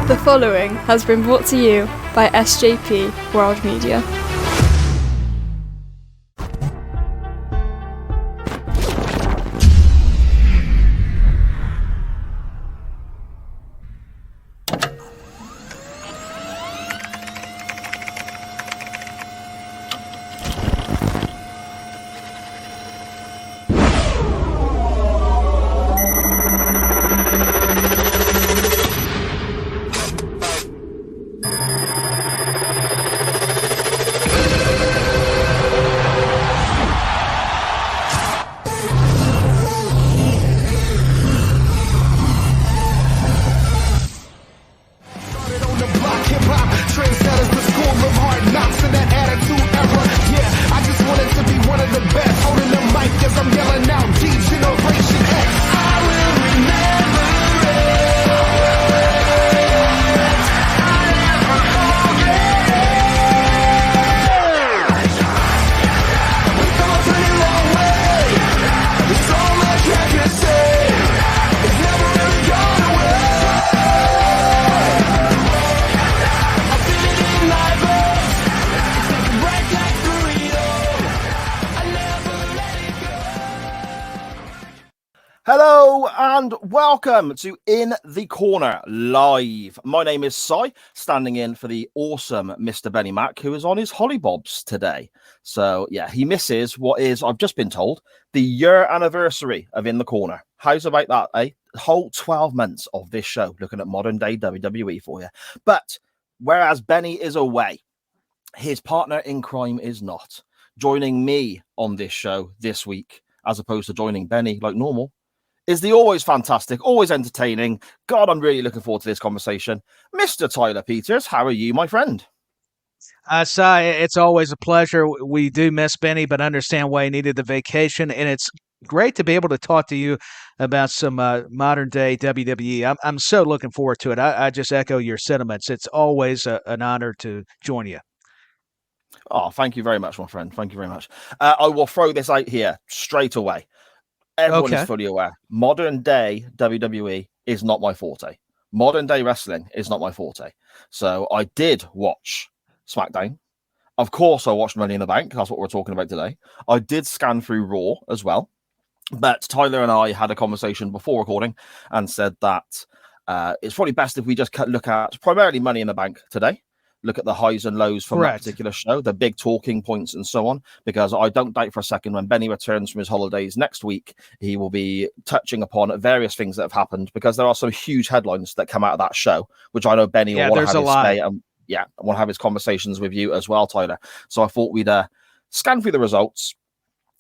The following has been brought to you by SJP World Media. Hello and welcome to In the Corner Live. My name is Si, standing in for the awesome Mr. BenNy Mac, who is on his hollybobs today. So, yeah, he misses what is, I've just been told, the year anniversary of In the Corner. How's about that, eh? The whole 12 months of this show, looking at modern day WWE for you. But whereas BenNy is away, his partner in crime is not. Joining me on this show this week, as opposed to joining BenNy like normal, is the always fantastic, always entertaining, God, I'm really looking forward to this conversation, Mr. Tyler Peters. How are you, my friend? Si, it's always a pleasure. We do miss BenNy, but understand why he needed the vacation, and it's great to be able to talk to you about some modern-day WWE. I'm so looking forward to it. I just echo your sentiments. It's always an honor to join you. Oh, thank you very much, my friend. Thank you very much. I will throw this out here straight away. Everyone is fully aware. Modern day WWE is not my forte. Modern day wrestling is not my forte. So I did watch SmackDown. Of course, I watched Money in the Bank. That's what we're talking about today. I did scan through Raw as well. But Tyler and I had a conversation before recording and said that it's probably best if we just look at primarily Money in the Bank today. Look at the highs and lows from that particular show, the big talking points and so on, because I don't doubt for a second when BenNy returns from his holidays next week, he will be touching upon various things that have happened, because there are some huge headlines that come out of that show, which I know BenNy will want to have his say, and I want to have his conversations with you as well, Tyler. So I thought we'd scan through the results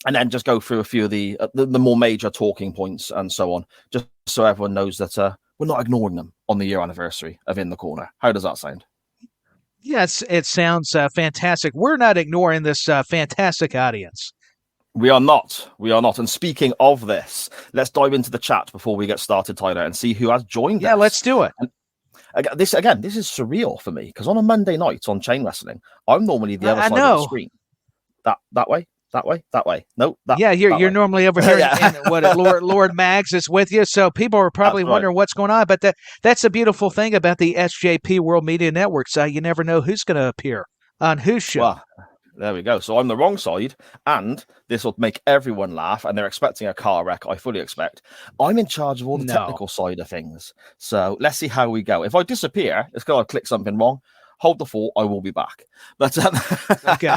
and then just go through a few of the more major talking points and so on, just so everyone knows that we're not ignoring them on the year anniversary of In the Corner. How does that sound? Yes, it sounds fantastic. We're not ignoring this fantastic audience. We are not. We are not. And speaking of this, let's dive into the chat before we get started, Tyler, and see who has joined us. Yeah, let's do it. And this is surreal for me, because on a Monday night on Chain Wrestling, I'm normally the other side of the screen. That way. No, you're normally over here. Lord Mags is with you, so people are probably wondering what's going on. But that's the beautiful thing about the SJP World Media Network. So you never know who's going to appear on whose show. Well, there we go. So I'm the wrong side, and this will make everyone laugh, and they're expecting a car wreck. I fully expect. I'm in charge of all the technical side of things. So let's see how we go. If I disappear, it's because I clicked something wrong. Hold the fort. I will be back. But okay.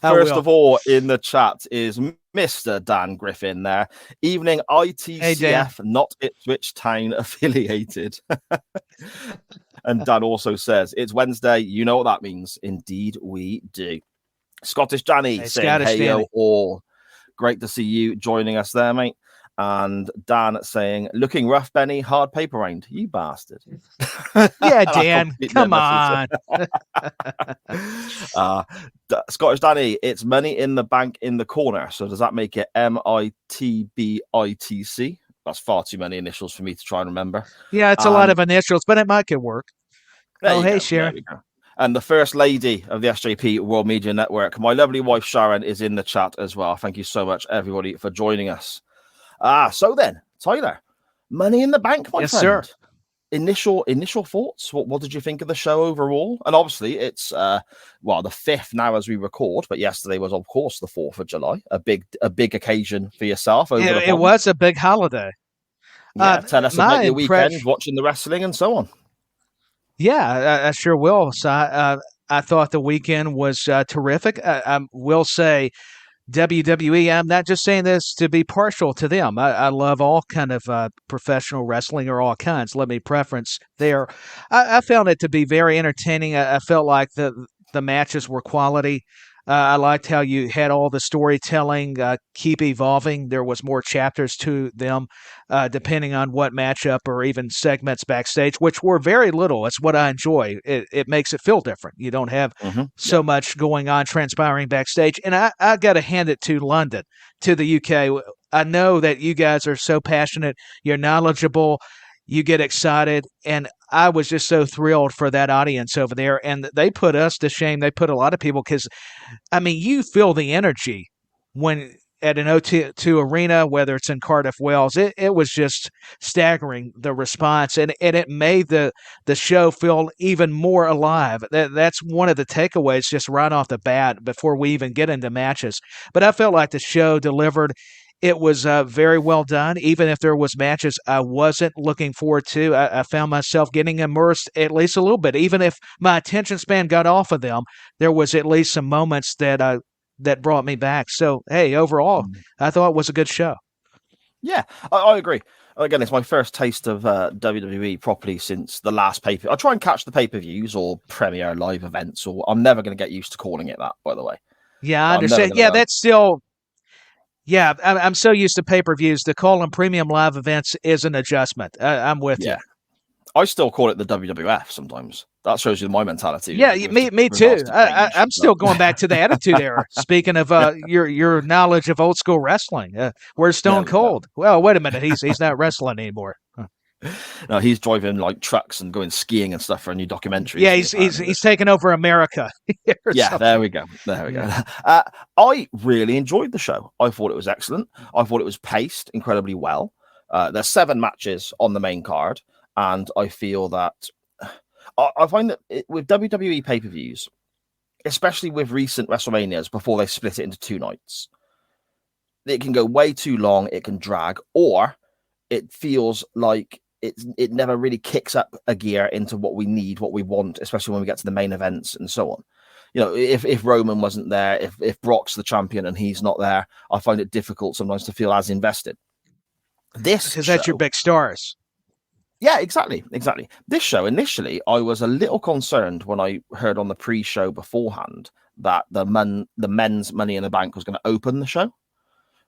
First of all, in the chat is Mr. Dan Griffin there. Evening ITCF, not Ipswich Town affiliated. And Dan also says, it's Wednesday. You know what that means. Indeed, we do. Scottish Danny saying, hey, yo, all. Great to see you joining us there, mate. And Dan saying, looking rough, BenNy, hard paper round. You bastard. Yeah, Dan, come on. Scottish Danny, it's Money in the Bank in the Corner. So does that make it MITBITC? That's far too many initials for me to try and remember. Yeah, it's a lot of initials, but it might could work. Oh, hey, Sharon. And the first lady of the SJP World Media Network, my lovely wife, Sharon, is in the chat as well. Thank you so much, everybody, for joining us. So then, Tyler, Money in the Bank, my friend. Sir. initial thoughts. What did you think of the show overall? And obviously, it's the 5th now as we record, but yesterday was, of course, the 4th of July, a big occasion for yourself. It was a big holiday. Yeah, tell us about your weekend, watching the wrestling and so on. Yeah, I sure will. So I thought the weekend was terrific. I will say WWE, I'm not just saying this to be partial to them. I love all kind of professional wrestling, or all kinds. Let me preference there. I found it to be very entertaining. I felt like the matches were quality. I liked how you had all the storytelling keep evolving. There was more chapters to them, depending on what matchup or even segments backstage, which were very little. It's what I enjoy. It makes it feel different. You don't have so much going on transpiring backstage. And I got to hand it to London, to the UK. I know that you guys are so passionate. You're knowledgeable. You get excited. And I was just so thrilled for that audience over there. And they put us to shame. They put a lot of people, because, I mean, you feel the energy when at an O2 arena, whether it's in Cardiff, Wales. It was just staggering, the response. And it made the show feel even more alive. That's one of the takeaways just right off the bat before we even get into matches. But I felt like the show delivered. It was very well done. Even if there was matches I wasn't looking forward to, I found myself getting immersed at least a little bit. Even if my attention span got off of them, there was at least some moments that brought me back. So, hey, overall, I thought it was a good show. Yeah, I agree. Again, it's my first taste of WWE properly since the last pay-per-view. I try and catch the pay-per-views or premiere live events, or I'm never going to get used to calling it that, by the way. Yeah, I understand. Yeah, that's still... Yeah, I'm so used to pay-per-views. To call them premium live events is an adjustment. I'm with you. I still call it the WWF sometimes. That shows you my mentality. Yeah, me too. I'm still going back to the Attitude Era. Speaking of your knowledge of old school wrestling, where's Stone Cold? Well, wait a minute. He's not wrestling anymore. No, he's driving like trucks and going skiing and stuff for a new documentary. Yeah, he's taking over America. Yeah, there we go. I really enjoyed the show. I thought it was excellent. I thought it was paced incredibly well. There's 7 matches on the main card, and I feel that I find that with WWE pay-per-views, especially with recent WrestleManias before they split it into 2 nights, it can go way too long. It can drag, or it feels like it never really kicks up a gear into what we need, what we want, especially when we get to the main events and so on. You know, if Roman wasn't there, if Brock's the champion and he's not there, I find it difficult sometimes to feel as invested. Because that's your big stars. Yeah, exactly. This show, initially, I was a little concerned when I heard on the pre-show beforehand that the men's Money in the Bank was going to open the show,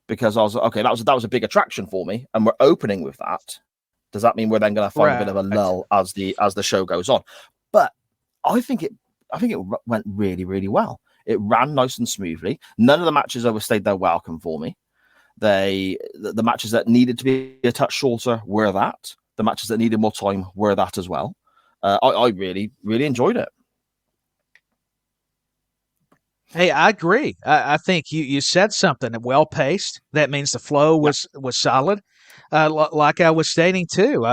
because I was like, okay, that was a big attraction for me, and we're opening with that. Does that mean we're then going to find a bit of a lull as the show goes on? But I think it went really, really well. It ran nice and smoothly. None of the matches overstayed their welcome for me. The matches that needed to be a touch shorter were that. The matches that needed more time were that as well. I really, really enjoyed it. Hey, I agree. I think you said something well paced. That means the flow was solid. Like I was stating too,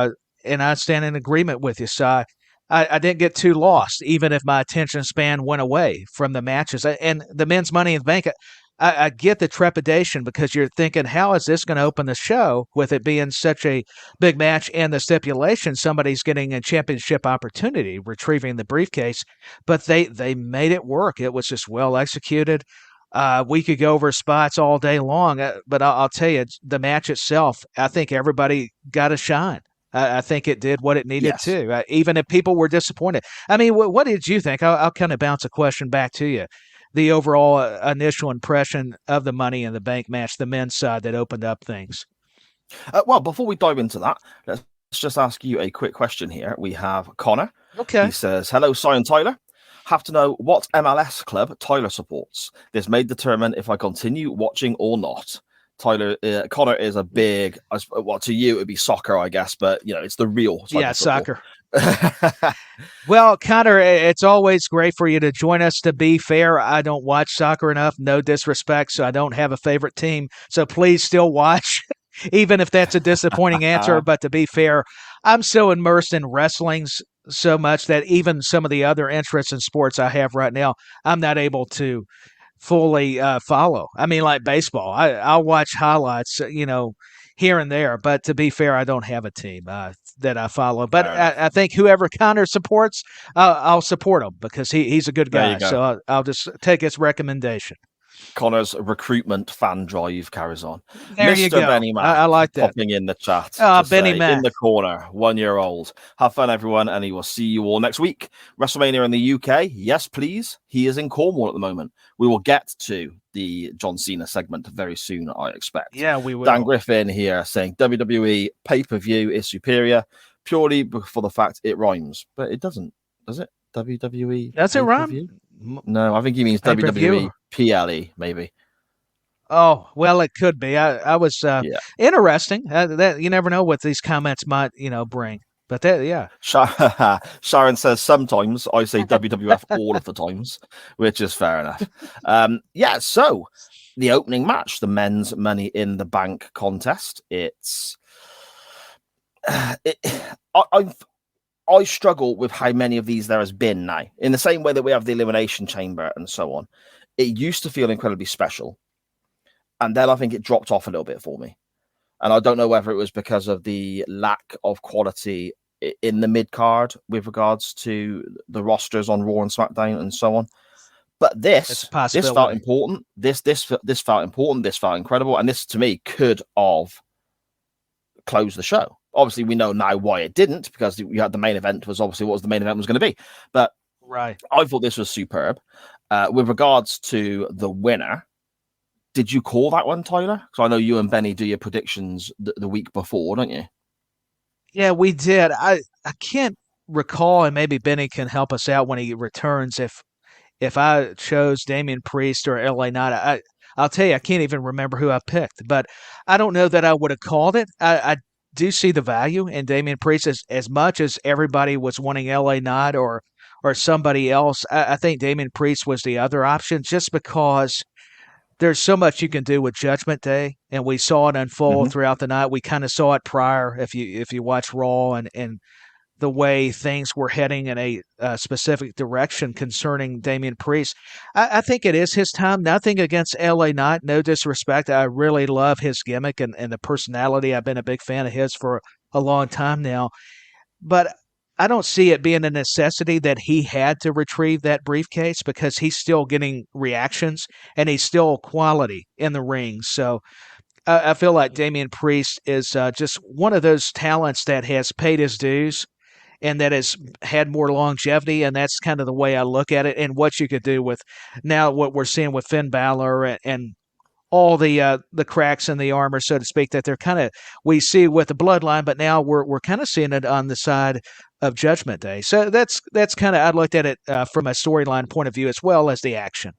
and I stand in agreement with you. So I didn't get too lost, even if my attention span went away from the matches. And the men's Money in the Bank, I get the trepidation, because you're thinking, how is this going to open the show with it being such a big match and the stipulation somebody's getting a championship opportunity, retrieving the briefcase. But they made it work. It was just well executed. We could go over spots all day long, but I'll tell you, the match itself, I think everybody got a shine. I think it did what it needed to, even if people were disappointed. I mean, what did you think? I'll kind of bounce a question back to you. The overall initial impression of the Money in the Bank match, the men's side that opened up things. Well, before we dive into that, let's just ask you a quick question here. We have Connor. Okay. He says, hello, Cy and Tyler. Have to know what MLS club Tyler supports. This may determine if I continue watching or not. Tyler, Connor is a big, well, to you, it would be soccer, I guess, but, you know, it's the real soccer. Well, Connor, it's always great for you to join us. To be fair, I don't watch soccer enough. No disrespect, so I don't have a favorite team. So please still watch, even if that's a disappointing answer. But to be fair, I'm so immersed in wrestlings so much that even some of the other interests in sports I have right now, I'm not able to fully follow. I mean, like baseball, I'll watch highlights, here and there. But to be fair, I don't have a team that I follow. But Fair enough. I think whoever Connor supports, I'll support him because he's a good There guy. you go. So I'll just take his recommendation. Connor's recruitment fan drive carries on. There you Mr. go. Benny Mac I like that. popping in the chat. Benny Mac. In the corner, 1 year old. Have fun, everyone, and he will see you all next week. WrestleMania in the UK. Yes, please. He is in Cornwall at the moment. We will get to the John Cena segment very soon, I expect. Yeah, we will. Dan Griffin here saying WWE pay-per-view is superior purely for the fact it rhymes. But it doesn't, does it? WWE Does it rhyme? pay-per-view? No, I think he means WWE PLE, maybe. Oh, well, it could be. I was interesting. That you never know what these comments might, bring. But that, yeah. Sharon says sometimes I say WWF all of the times, which is fair enough. So the opening match, the men's Money in the Bank contest. I struggle with how many of these there has been now. In the same way that we have the Elimination Chamber and so on, it used to feel incredibly special. And then I think it dropped off a little bit for me. And I don't know whether it was because of the lack of quality in the mid-card with regards to the rosters on Raw and SmackDown and so on. But this felt important. This felt important. This felt incredible. And this, to me, could have closed the show. Obviously, we know now why it didn't, because you had the main event was obviously what the main event was going to be. But right, I thought this was superb. With regards to the winner, did you call that one, Tyler? Because I know you and Benny do your predictions the week before, don't you? Yeah, we did. I can't recall, and maybe Benny can help us out when he returns. If I chose Damian Priest or LA Knight, I'll tell you, I can't even remember who I picked. But I don't know that I would have called it. I do see the value in Damian Priest as much as everybody was wanting LA Knight or somebody else. I think Damian Priest was the other option just because there's so much you can do with Judgment Day, and we saw it unfold throughout the night. We kind of saw it prior if you watch Raw and the way things were heading in a specific direction concerning Damian Priest. I think it is his time. Nothing against LA Knight, no disrespect. I really love his gimmick and the personality. I've been a big fan of his for a long time now. But I don't see it being a necessity that he had to retrieve that briefcase because he's still getting reactions and he's still quality in the ring. So I feel like Damian Priest is just one of those talents that has paid his dues and that has had more longevity, and that's kind of the way I look at it. And what you could do with now what we're seeing with Finn Balor and all the cracks in the armor, so to speak, that they're kind of we see with the bloodline, but now we're kind of seeing it on the side of Judgment Day. So that's kind of I looked at it from a storyline point of view as well as the action.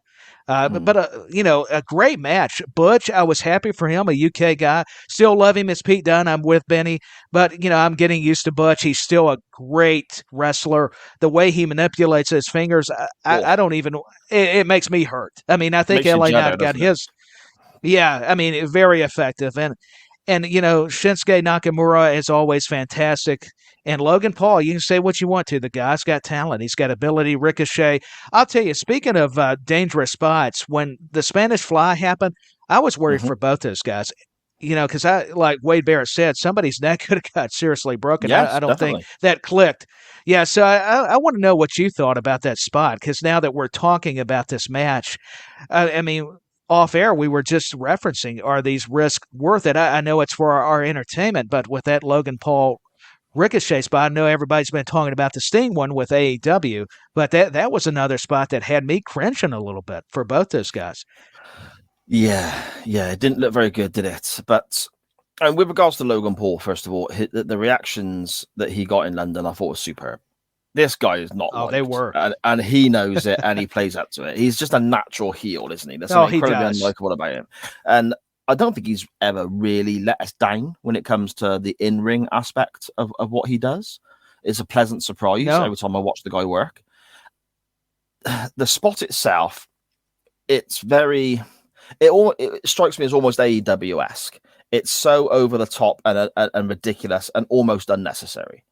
But a great match. Butch, I was happy for him, a UK guy. Still love him as Pete Dunne. I'm with Benny, but I'm getting used to Butch. He's still a great wrestler. The way he manipulates his fingers, I don't even. It makes me hurt. I mean, I think LA Knight got his. Yeah, I mean, very effective. And Shinsuke Nakamura is always fantastic. And Logan Paul, you can say what you want to. The guy's got talent. He's got ability, Ricochet. I'll tell you, speaking of dangerous spots, when the Spanish Fly happened, I was worried for both those guys. Because like Wade Barrett said, somebody's neck could have got seriously broken. Yes, I don't definitely. think that clicked. Yeah, so I want to know what you thought about that spot, because now that we're talking about this match, I mean, off air, we were just referencing, are these risks worth it? I know it's for our entertainment, but with that Logan Paul Ricochet spot, I know everybody's been talking about the Sting one with AEW, but that was another spot that had me cringing a little bit for both those guys. Yeah, it didn't look very good, did it? But and with regards to Logan Paul, first of all, the reactions that he got in London, I thought was superb. This guy is not liked, they were. And he knows it, and he plays up to it. He's just a natural heel, isn't he? There's something incredibly unlikable about him. And I don't think he's ever really let us down when it comes to the in-ring aspect of what he does. It's a pleasant surprise every time I watch the guy work. The spot itself, it strikes me as almost AEW-esque It's so over the top and ridiculous and almost unnecessary.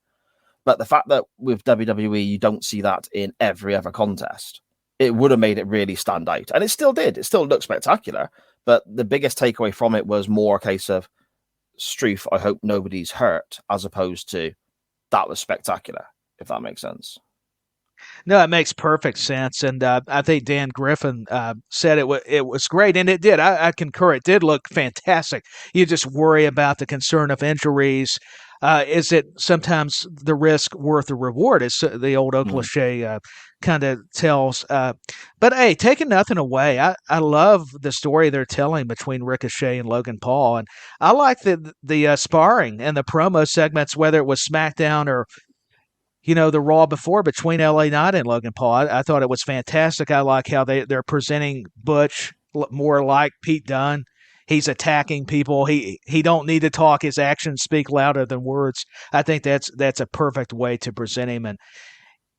But the fact that with WWE, you don't see that in every other contest, it would have made it really stand out. And it still did. It still looked spectacular. But the biggest takeaway from it was more a case of, Struth, I hope nobody's hurt, as opposed to, that was spectacular, if that makes sense. No, it makes perfect sense, and I think Dan Griffin said it was great, and it did. I concur. It did look fantastic. You just worry about the concern of injuries. Is it sometimes the risk worth the reward? As the old cliche kind of tells. But hey, taking nothing away, I love the story they're telling between Ricochet and Logan Paul, and I like the sparring and the promo segments, whether it was SmackDown or the Raw before between LA Knight and Logan Paul. I thought it was fantastic. I like how they're presenting Butch more like Pete Dunne. He's attacking people. He don't need to talk. His actions speak louder than words. I think that's a perfect way to present him.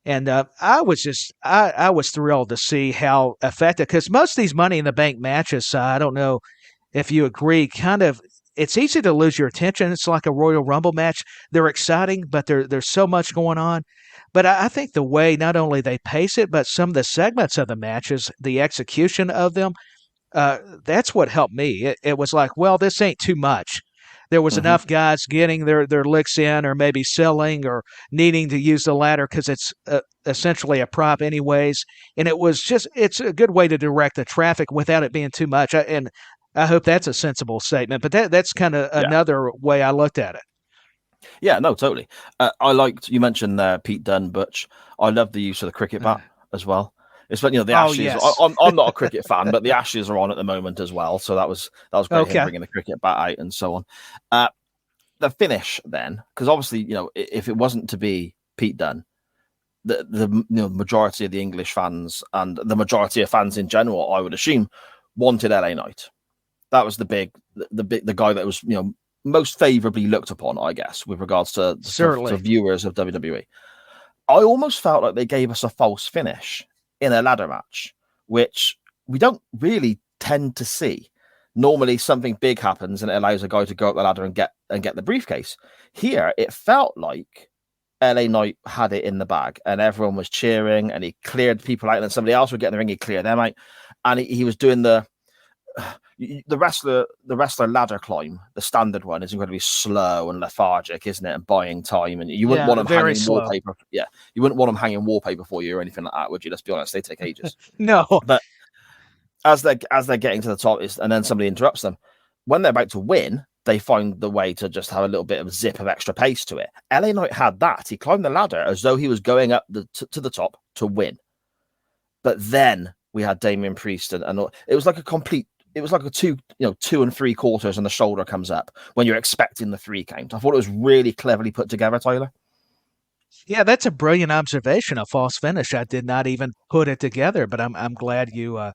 And I was thrilled to see how effective, because most of these Money in the Bank matches, I don't know if you agree, kind of, it's easy to lose your attention. It's like a Royal Rumble match. They're exciting, but there's so much going on. But I think the way not only they pace it, but some of the segments of the matches, the execution of them, that's what helped me. It was like, well, this ain't too much. There was enough guys getting their licks in, or maybe selling, or needing to use the ladder because it's essentially a prop anyways. And it's a good way to direct the traffic without it being too much. And I hope that's a sensible statement, but that's kind of another way I looked at it. Yeah, no, totally. I liked, you mentioned Pete Dunne, Butch. I love the use of the cricket bat as well. It's the Ashes. Yes. I'm not a cricket fan, but the Ashes are on at the moment as well. So that was great, him bringing the cricket bat out and so on. The finish then, because obviously, if it wasn't to be Pete Dunne, the majority of the English fans and the majority of fans in general, I would assume, wanted LA Knight. That was the guy that was most favorably looked upon, I guess, with regards to viewers of WWE. I almost felt like they gave us a false finish in a ladder match, which we don't really tend to see. Normally, something big happens and it allows a guy to go up the ladder and get the briefcase. Here, it felt like LA Knight had it in the bag, and everyone was cheering, and he cleared people out, and then somebody else would get in the ring, he cleared them out, and he was doing the wrestler ladder climb. The standard one is incredibly slow and lethargic, isn't it? And buying time, and you wouldn't want them hanging wallpaper. Yeah, you wouldn't want them hanging wallpaper for you or anything like that, would you? Let's be honest, they take ages. No, but as they're getting to the top, and then somebody interrupts them when they're about to win. They find the way to just have a little bit of zip of extra pace to it. LA Knight had that. He climbed the ladder as though he was going up to the top to win. But then we had Damian Priest, and it was like a complete. It was like a 2 3/4, and the shoulder comes up when you're expecting the 3 count. I thought it was really cleverly put together, Tyler. Yeah, that's a brilliant observation. A false finish. I did not even put it together, but I'm glad you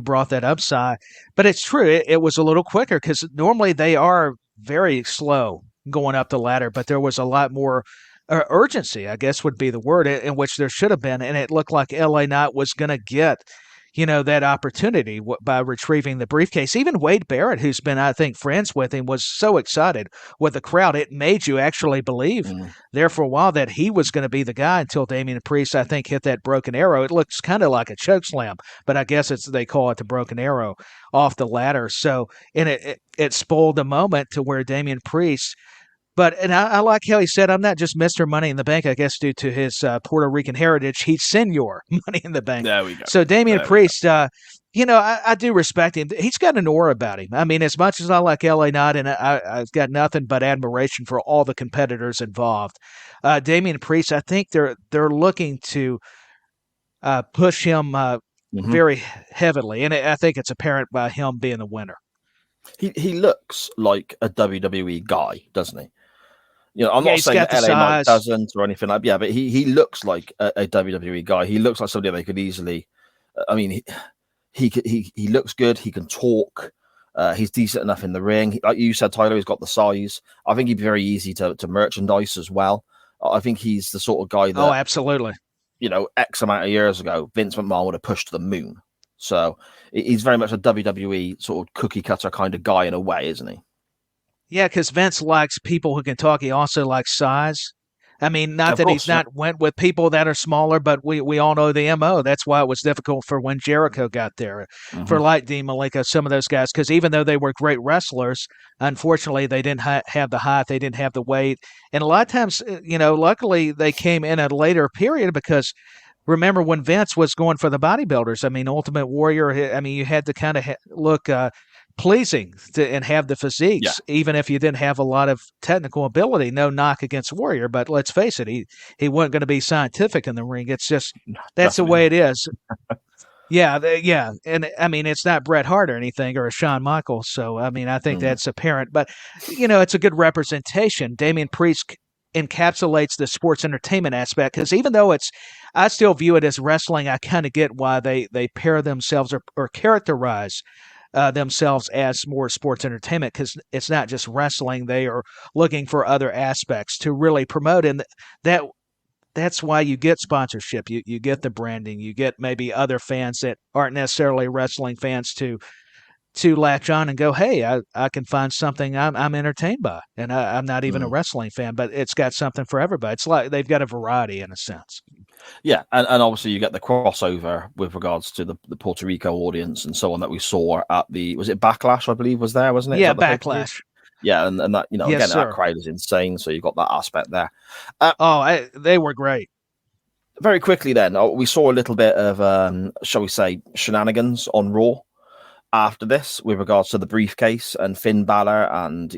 brought that up, Si. But it's true. It was a little quicker, because normally they are very slow going up the ladder, but there was a lot more urgency, I guess would be the word, in which there should have been, and it looked like LA Knight was going to get that opportunity by retrieving the briefcase. Even Wade Barrett, who's been, I think, friends with him, was so excited with the crowd. It made you actually believe there for a while that he was going to be the guy, until Damian Priest, I think, hit that broken arrow. It looks kind of like a choke slam, but I guess they call it the broken arrow off the ladder. So, and it spoiled the moment to where Damian Priest. And I like how he said, I'm not just Mr. Money in the Bank, I guess due to his Puerto Rican heritage. He's Senor Money in the Bank. There we go. So Damian Priest, I do respect him. He's got an aura about him. I mean, as much as I like LA Knight, and I've got nothing but admiration for all the competitors involved, Damian Priest, I think they're looking to push him very heavily. And I think it's apparent by him being the winner. He looks like a WWE guy, doesn't he? I'm not saying LA Knight doesn't or anything like that. Yeah, but he looks like a WWE guy. He looks like somebody they could easily. I mean, he looks good. He can talk. He's decent enough in the ring. Like you said, Tyler, he's got the size. I think he'd be very easy to merchandise as well. I think he's the sort of guy that. Oh, absolutely. X amount of years ago, Vince McMahon would have pushed to the moon. So he's very much a WWE sort of cookie cutter kind of guy in a way, isn't he? Yeah, because Vince likes people who can talk. He also likes size. I mean, not Of that course, he's not went with people that are smaller, but we all know the MO. That's why it was difficult for when Jericho got there, for like Dean Malenko, some of those guys, because even though they were great wrestlers, unfortunately, they didn't have the height, they didn't have the weight. And a lot of times, luckily they came in at a later period because remember when Vince was going for the bodybuilders, I mean, Ultimate Warrior, I mean, you had to kind of look pleasing and have the yeah, physiques, even if you didn't have a lot of technical ability. No knock against Warrior, but let's face it, he wasn't going to be scientific in the ring. It's just that's the definitely way not. it is. Yeah, yeah, and I mean it's not Bret Hart or anything or a Shawn Michaels, so I mean I think that's apparent. But it's a good representation. Damian Priest encapsulates the sports entertainment aspect because even though I still view it as wrestling. I kind of get why they pair themselves or characterize themselves as more sports entertainment because it's not just wrestling. They are looking for other aspects to really promote, and that's why you get sponsorship. You get the branding. You get maybe other fans that aren't necessarily wrestling fans to latch on and go, hey, I can find something I'm entertained by, and I'm not even a wrestling fan, but it's got something for everybody. It's like they've got a variety in a sense. Yeah, and obviously you get the crossover with regards to the Puerto Rico audience and so on that we saw at was it Backlash, I believe, was there, wasn't it? Is Yeah, that the pay-per-view? Backlash. Yeah, and that, Yes, again, that sir. crowd is insane, so you've got that aspect there. They were great. Very quickly then, we saw a little bit of, shall we say, shenanigans on Raw after this with regards to the briefcase and Finn Balor and,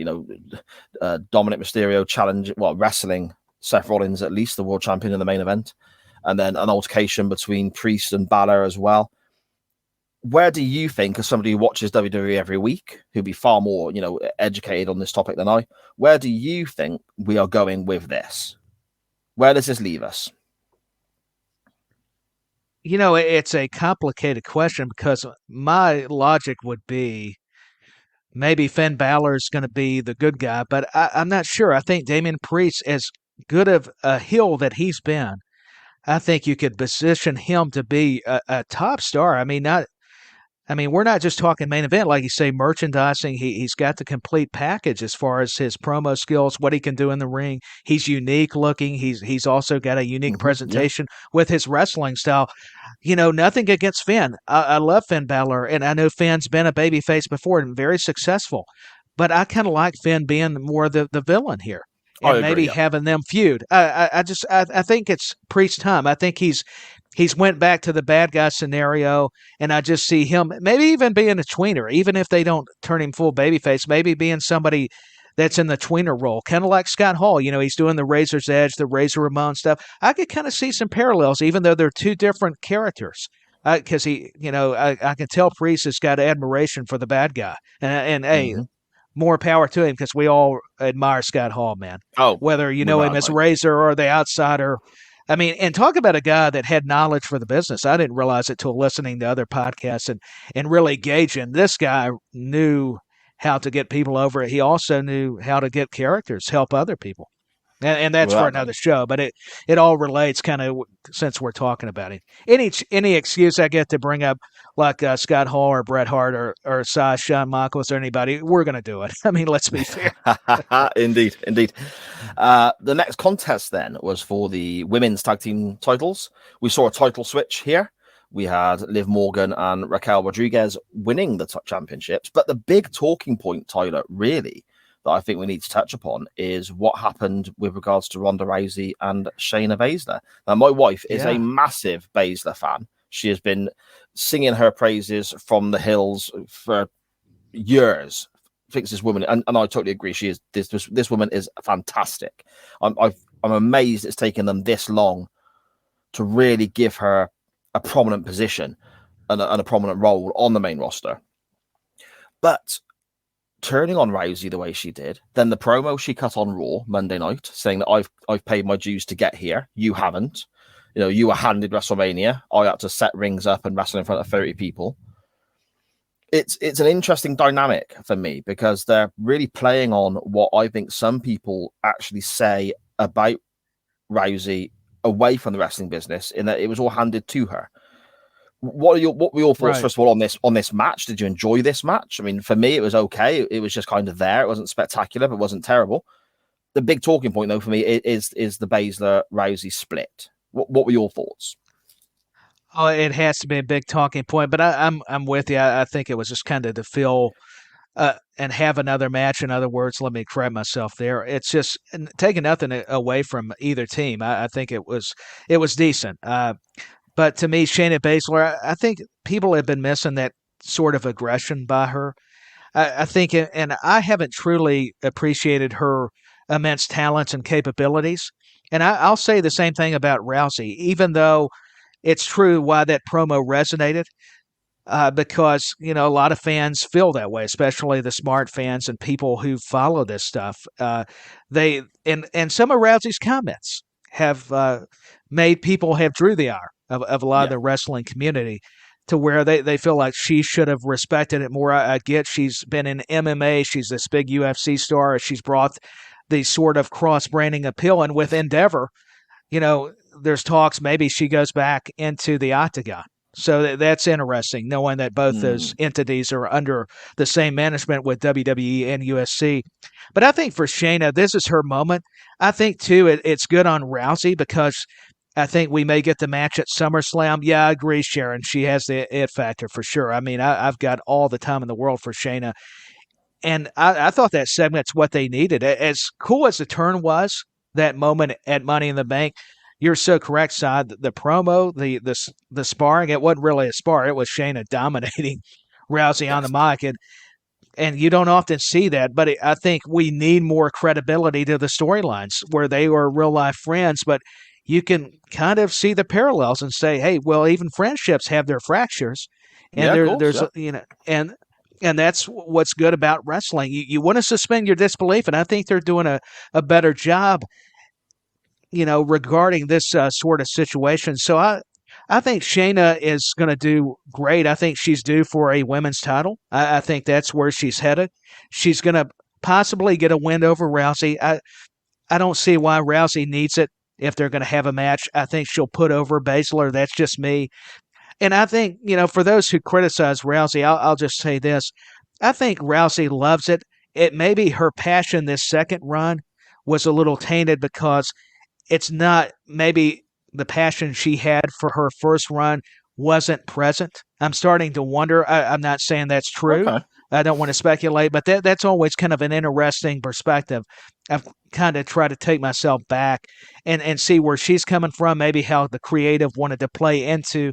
Dominic Mysterio wrestling Seth Rollins, at least the world champion in the main event. And then an altercation between Priest and Balor as well. Where do you think, as somebody who watches WWE every week, who'd be far more, educated on this topic than I, where do you think we are going with this? Where does this leave us? It's a complicated question because my logic would be maybe Finn Balor is going to be the good guy, but I'm not sure. I think Damian Priest, as good of a heel that he's been, I think you could position him to be a top star. We're not just talking main event, like you say, merchandising. He's got the complete package as far as his promo skills, what he can do in the ring. He's unique looking. He's also got a unique presentation with his wrestling style. Nothing against Finn. I love Finn Balor, and I know Finn's been a babyface before and very successful. But I kind of like Finn being more the villain here. And maybe having them feud. I think it's Priest's time. I think he's went back to the bad guy scenario, and I just see him maybe even being a tweener, even if they don't turn him full babyface, maybe being somebody that's in the tweener role, kind of like Scott Hall. He's doing the Razor's Edge, the Razor Ramon stuff. I could kind of see some parallels, even though they're two different characters. Because I can tell Priest has got admiration for the bad guy, and hey, more power to him because we all admire Scott Hall, man. Oh, whether you know him as Razor or the outsider. I mean, and talk about a guy that had knowledge for the business. I didn't realize it till listening to other podcasts and really gauging. This guy knew how to get people over it. He also knew how to get characters, help other people. And that's for another show, but it all relates kind of since we're talking about it. Any excuse I get to bring up like Scott Hall or Bret Hart or Shawn Michaels or anybody, we're going to do it. I mean, let's be fair. Indeed. The next contest then was for the women's tag team titles. We saw a title switch here. We had Liv Morgan and Raquel Rodriguez winning the championships. But the big talking point, Tyler, really, that I think we need to touch upon is what happened with regards to Ronda Rousey and Shayna Baszler. Now, my wife is a massive Baszler fan. She has been singing her praises from the hills for years. Thinks this woman, and I totally agree. She is this woman is fantastic. I'm amazed it's taken them this long to really give her a prominent position and a prominent role on the main roster. But turning on Rousey the way she did, then the promo she cut on Raw Monday night, saying that I've paid my dues to get here, you haven't. You were handed WrestleMania. I had to set rings up and wrestle in front of 30 people. It's an interesting dynamic for me because they're really playing on what I think some people actually say about Rousey away from the wrestling business, in that it was all handed to her. What were your thoughts, Right. first of all, on this match? Did you enjoy this match? I mean, for me, it was okay. It was just kind of there. It wasn't spectacular, but it wasn't terrible. The big talking point, though, for me is the Baszler Rousey split. What were your thoughts? Oh, it has to be a big talking point, but I'm with you. I think it was just kind of to feel and have another match. In other words, let me correct myself there. It's just taking nothing away from either team. I think it was decent. But to me, Shayna Baszler, I think people have been missing that sort of aggression by her. I think, and I haven't truly appreciated her immense talents and capabilities. And I'll say the same thing about Rousey, even though it's true why that promo resonated. Because a lot of fans feel that way, especially the smart fans and people who follow this stuff. They and some of Rousey's comments have made people have drew the ire of a lot of the wrestling community, to where they feel like she should have respected it more. I get she's been in MMA, she's this big UFC star, she's brought the sort of cross branding appeal, and with Endeavor, there's talks maybe she goes back into the octagon. So that's interesting, knowing that both those entities are under the same management with WWE and USC. But I think for Shayna, this is her moment. I think, too, it's good on Rousey, because I think we may get the match at SummerSlam. Yeah, I agree, Sharon. She has the it factor for sure. I mean, I've got all the time in the world for Shayna. And I thought that segment's what they needed. As cool as the turn was, that moment at Money in the Bank, you're so correct, Side. The promo, the sparring, it wasn't really a spar. It was Shayna dominating Rousey on the mic. And you don't often see that, but I think we need more credibility to the storylines where they are real life friends, but you can kind of see the parallels and say, hey, well, even friendships have their fractures. And and that's what's good about wrestling. You want to suspend your disbelief, and I think they're doing a better job, regarding this sort of situation. So I think Shayna is going to do great. I think she's due for a women's title. I think that's where she's headed. She's going to possibly get a win over Rousey. I don't see why Rousey needs it if they're going to have a match. I think she'll put over Baszler. That's just me. And I think, for those who criticize Rousey, I'll just say this. I think Rousey loves it. It may be her passion this second run was a little tainted, because it's not maybe the passion she had for her first run wasn't present. I'm starting to wonder. I'm not saying that's true. Okay. I don't want to speculate, but that's always kind of an interesting perspective. I've kind of tried to take myself back and see where she's coming from, maybe how the creative wanted to play into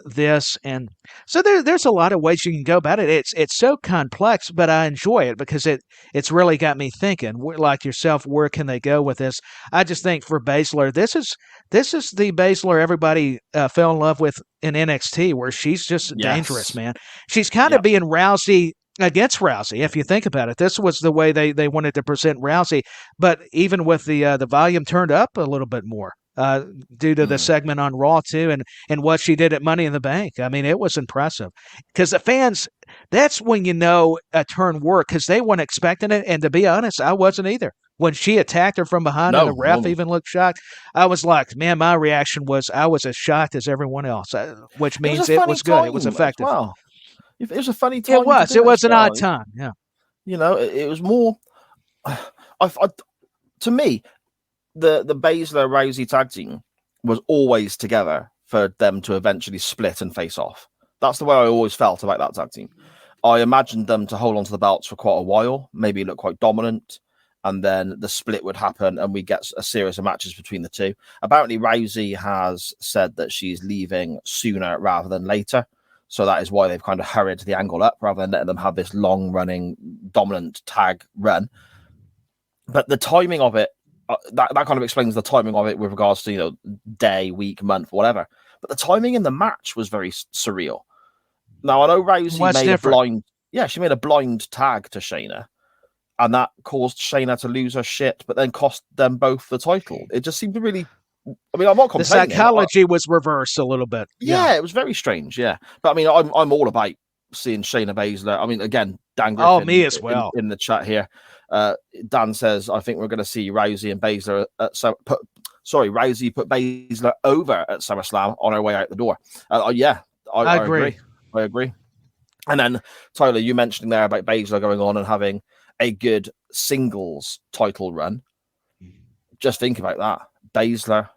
this. And so there's a lot of ways you can go about it. It's so complex, but I enjoy it because it's really got me thinking, like yourself, where can they go with this? I just think for Baszler, this is the Baszler everybody fell in love with in NXT, where she's just dangerous, man. She's kind of being Rousey against Rousey, if you think about it. This was the way they wanted to present Rousey, but even with the volume turned up a little bit more. Due to the segment on Raw too, and what she did at Money in the Bank. I mean, it was impressive because the fans. That's when a turn worked, because they weren't expecting it. And to be honest, I wasn't either. When she attacked her from behind and the ref even looked shocked, I was like, man, my reaction was I was as shocked as everyone else, which means it was good. It was effective. Well, it was a funny time. It was an odd time. Yeah. It was more. To me, the Baszler Rousey tag team was always together for them to eventually split and face off. That's the way I always felt about that tag team. I imagined them to hold on to the belts for quite a while, maybe look quite dominant, and then the split would happen and we get a series of matches between the two. Apparently, Rousey has said that she's leaving sooner rather than later. So that is why they've kind of hurried the angle up rather than letting them have this long-running dominant tag run. But the timing of it, that kind of explains the timing of it with regards to, day, week, month, whatever. But the timing in the match was very surreal. Now, I know Rousey made a blind tag to Shayna, and that caused Shayna to lose her shit, but then cost them both the title. It just seemed to really... I mean, I'm not complaining. The psychology was reversed a little bit. Yeah, it was very strange, yeah. But I mean, I'm all about seeing Shayna Baszler. I mean, again, Dan Griffin... Oh, me as well. In the chat here. Dan says, I think we're going to see Rousey and Baszler Rousey put Baszler over at SummerSlam on her way out the door. Yeah, I agree. I agree. And then, Tyler, you mentioned there about Baszler going on and having a good singles title run. Just think about that. Baszler,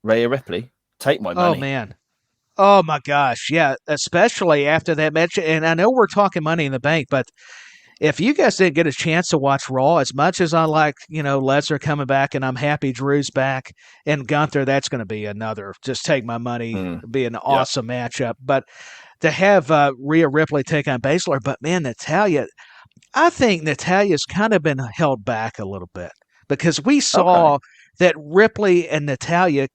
Rhea Ripley, take my money. Oh, man. Oh, my gosh. Yeah, especially after that match. And I know we're talking Money in the Bank, but if you guys didn't get a chance to watch Raw, as much as I like, Lesnar coming back and I'm happy Drew's back and Gunther, that's going to be another, just take my money, be an awesome matchup. But to have Rhea Ripley take on Baszler, but man, Natalya, I think Natalya's kind of been held back a little bit because we saw that Ripley and Natalya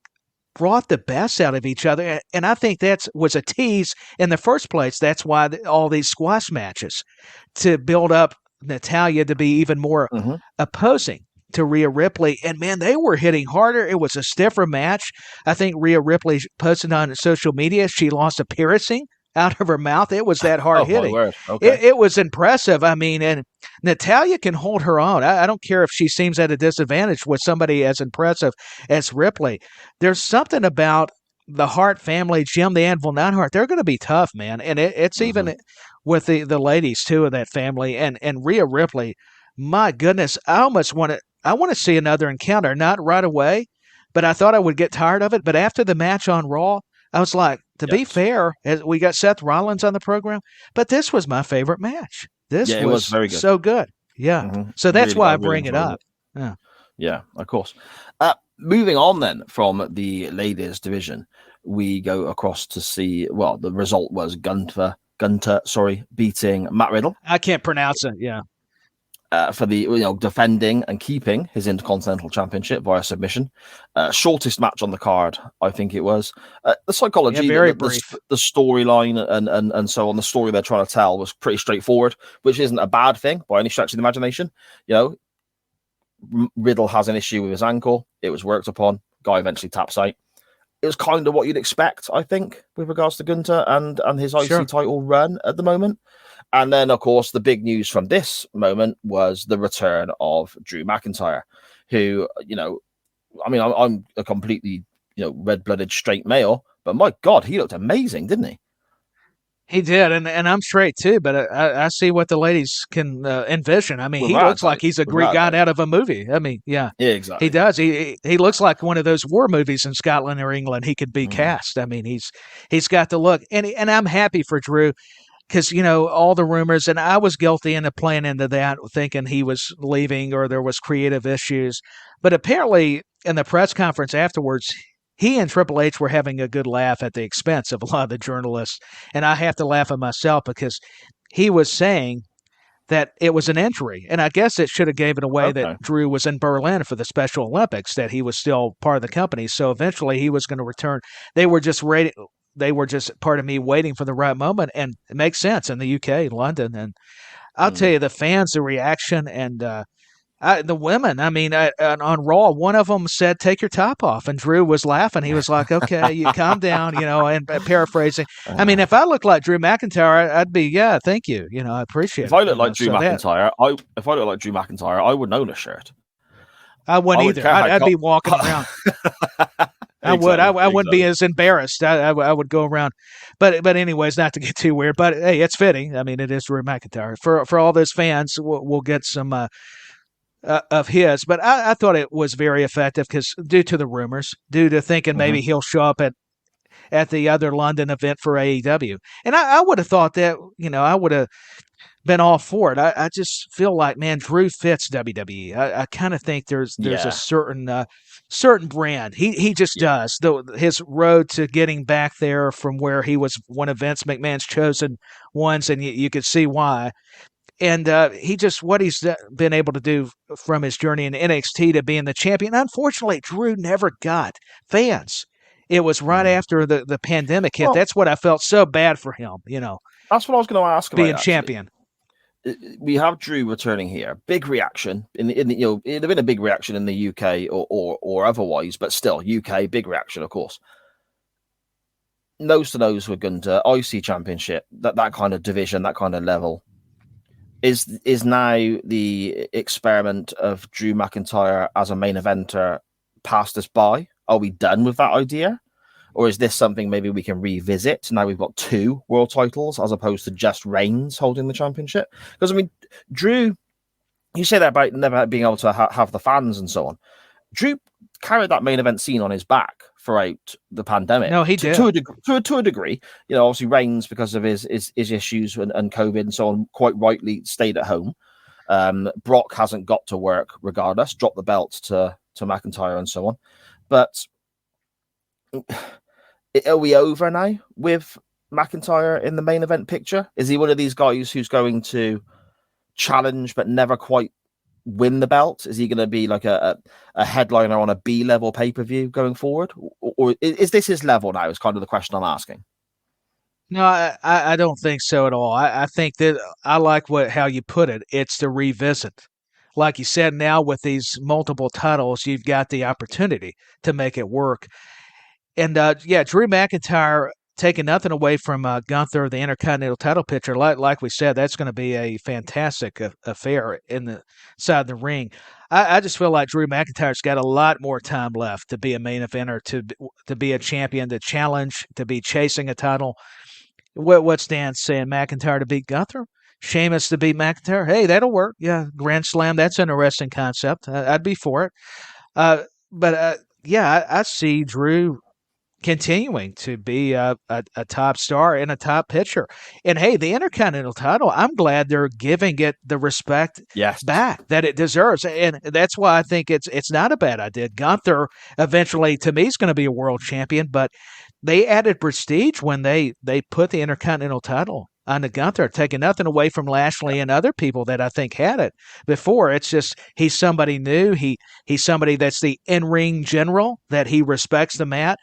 brought the best out of each other. And I think that was a tease in the first place. That's why all these squash matches to build up Natalya to be even more opposing to Rhea Ripley. And man, they were hitting harder. It was a stiffer match. I think Rhea Ripley posted on social media she lost a piercing out of her mouth. It was that hard hitting. It was impressive. I mean, and Natalya can hold her own. I don't care if she seems at a disadvantage with somebody as impressive as Ripley. There's something about the Hart family, Jim the Anvil Neidhart. They're going to be tough, man. And it's even with the ladies too of that family and Rhea Ripley. My goodness, I want to see another encounter. Not right away, but I thought I would get tired of it. But after the match on Raw, I was like, to be fair, we got Seth Rollins on the program, but this was my favorite match. This was very good. So good. Yeah. So that's why I bring it up. Yeah, of course. Moving on then from the ladies division, we go across to see, the result was Gunther, beating Matt Riddle. I can't pronounce it. Yeah. For the defending and keeping his Intercontinental Championship via submission. Shortest match on the card, I think it was. The psychology, very brief. The storyline and so on, the story they're trying to tell was pretty straightforward, which isn't a bad thing by any stretch of the imagination. Riddle has an issue with his ankle. It was worked upon. Guy eventually taps out. It was kind of what you'd expect, I think, with regards to Gunther and his IC title run at the moment. And then, of course, the big news from this moment was the return of Drew McIntyre, who, I'm a completely, red-blooded straight male, but my God, he looked amazing, didn't he? He did, and I'm straight too, but I see what the ladies can envision. I mean, he looks like he's a Greek god out of a movie. I mean, yeah, exactly. He does. He looks like one of those war movies in Scotland or England. He could be cast. I mean, he's got the look, and I'm happy for Drew. Because, all the rumors, and I was guilty into playing into that, thinking he was leaving or there was creative issues. But apparently, in the press conference afterwards, he and Triple H were having a good laugh at the expense of a lot of the journalists. And I have to laugh at myself because he was saying that it was an injury. And I guess it should have gave it away that Drew was in Berlin for the Special Olympics, that he was still part of the company. So eventually he was going to return. They were just part of me waiting for the right moment, and it makes sense in the UK, London. And I'll tell you, the fans, the reaction, and the women. I mean, on Raw, one of them said, "Take your top off," and Drew was laughing. He was like, "Okay, you calm down," and paraphrasing. I mean, if I looked like Drew McIntyre, I'd be, thank you. I appreciate it. If I looked like Drew McIntyre, I wouldn't own a shirt. I wouldn't either. I'd be walking around. I would. I wouldn't be as embarrassed. I would go around. But anyways, not to get too weird. But hey, it's fitting. I mean, it is Drew McIntyre. For all those fans, we'll get some of his. But I thought it was very effective because due to the rumors, due to thinking maybe he'll show up at the other London event for AEW. And I would have thought that, I would have been all for it. I just feel like, man, Drew fits WWE. I kind of think there's a certain brand. He just does. His road to getting back there from where he was one of Vince McMahon's chosen ones, and you could see why. And what he's been able to do from his journey in NXT to being the champion. Unfortunately, Drew never got fans. It was right after the pandemic hit. That's what I felt so bad for him. That's what I was going to ask about. Being champion. We have Drew returning here. Big reaction it'd have been a big reaction in the UK or otherwise, but still UK big reaction, of course. Nose to nose with Gunther, IC Championship, that kind of division, that kind of level is now the experiment of Drew McIntyre as a main eventer passed us by. Are we done with that idea, Or is this something maybe we can revisit? Now we've got 2 world titles as opposed to just Reigns holding the championship. Because, I mean, Drew, you say that about never being able to have the fans and so on. Drew carried that main event scene on his back throughout the pandemic. No, he did. To a degree. You know, obviously Reigns, because of his issues and COVID and so on, quite rightly stayed at home. Brock hasn't got to work regardless, dropped the belt to McIntyre and so on. But are we over now with McIntyre in the main event picture? Is he one of these guys who's going to challenge but never quite win the belt? Is he going to be like a headliner on a B-level pay-per-view going forward? Or is this his level now is kind of the question I'm asking. No, I don't think so at all. I think that I like how you put it. It's to revisit. Like you said, now with these multiple titles, you've got the opportunity to make it work. And Drew McIntyre, taking nothing away from Gunther, the Intercontinental title picture, like we said, that's going to be a fantastic affair in the side of the ring. I just feel like Drew McIntyre's got a lot more time left to be a main eventer, to be a champion, to challenge, to be chasing a title. What's Dan saying? McIntyre to beat Gunther? Sheamus to beat McIntyre? Hey, that'll work. Yeah, Grand Slam. That's an interesting concept. I'd be for it. I see Drew continuing to be a top star and a top pitcher. And hey, the Intercontinental title, I'm glad they're giving it the respect back that it deserves. And that's why I think it's not a bad idea. Gunther eventually, to me, is going to be a world champion, but they added prestige when they put the Intercontinental title on the Gunther, taking nothing away from Lashley and other people that I think had it before. It's just he's somebody new. He's somebody that's the in-ring general, that he respects the mat.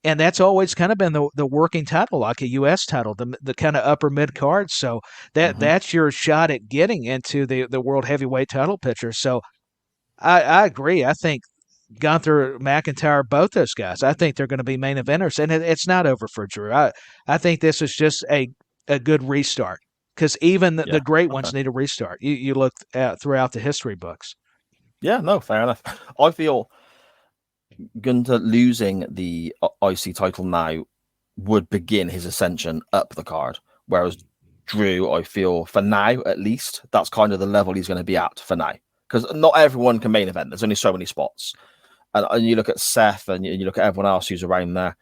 And that's always kind of been the working title, like a U.S. title, the kind of upper mid card. So that's your shot at getting into the world heavyweight title picture. So I agree. I think Gunther, McIntyre, both those guys, I think they're going to be main eventers. And it's not over for Drew. I think this is just a good restart, because even the great ones need a restart. You look at throughout the history books. Yeah, no, fair enough. I feel Gunther losing the IC title now would begin his ascension up the card, whereas Drew, I feel, for now at least, that's kind of the level he's going to be at for now, because not everyone can main event. There's only so many spots, and you look at Seth and you look at everyone else who's around there.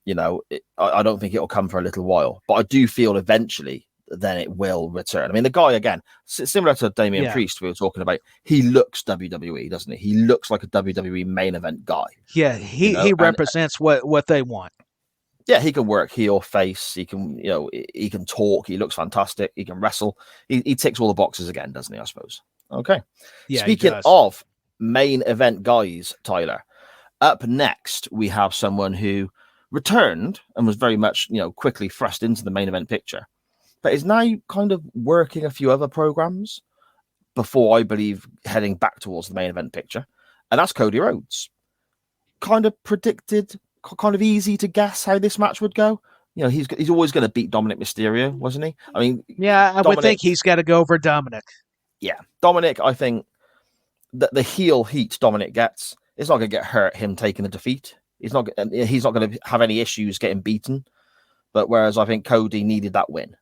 You know, I don't think it'll come for a little while, but I do feel eventually then it will return. I mean, the guy, again, similar to Damian Priest we were talking about, he looks WWE, doesn't he? He looks like a WWE main event guy. Yeah, he represents what they want. Yeah, he can work heel, face. He can, he can talk. He looks fantastic. He can wrestle. He ticks all the boxes again, doesn't he? I suppose. Okay. Yeah. Speaking of main event guys, Tyler, up next we have someone who returned and was very much, quickly thrust into the main event picture, but is now kind of working a few other programs before, I believe, heading back towards the main event picture. And that's Cody Rhodes. Kind of predicted, kind of easy to guess how this match would go. He's always going to beat Dominic Mysterio, wasn't he? I mean, I would think he's got to go over Dominic. Yeah. Dominic, I think that the heel heat Dominic gets, it's not going to get hurt him taking the defeat. He's not going to have any issues getting beaten. But whereas I think Cody needed that win.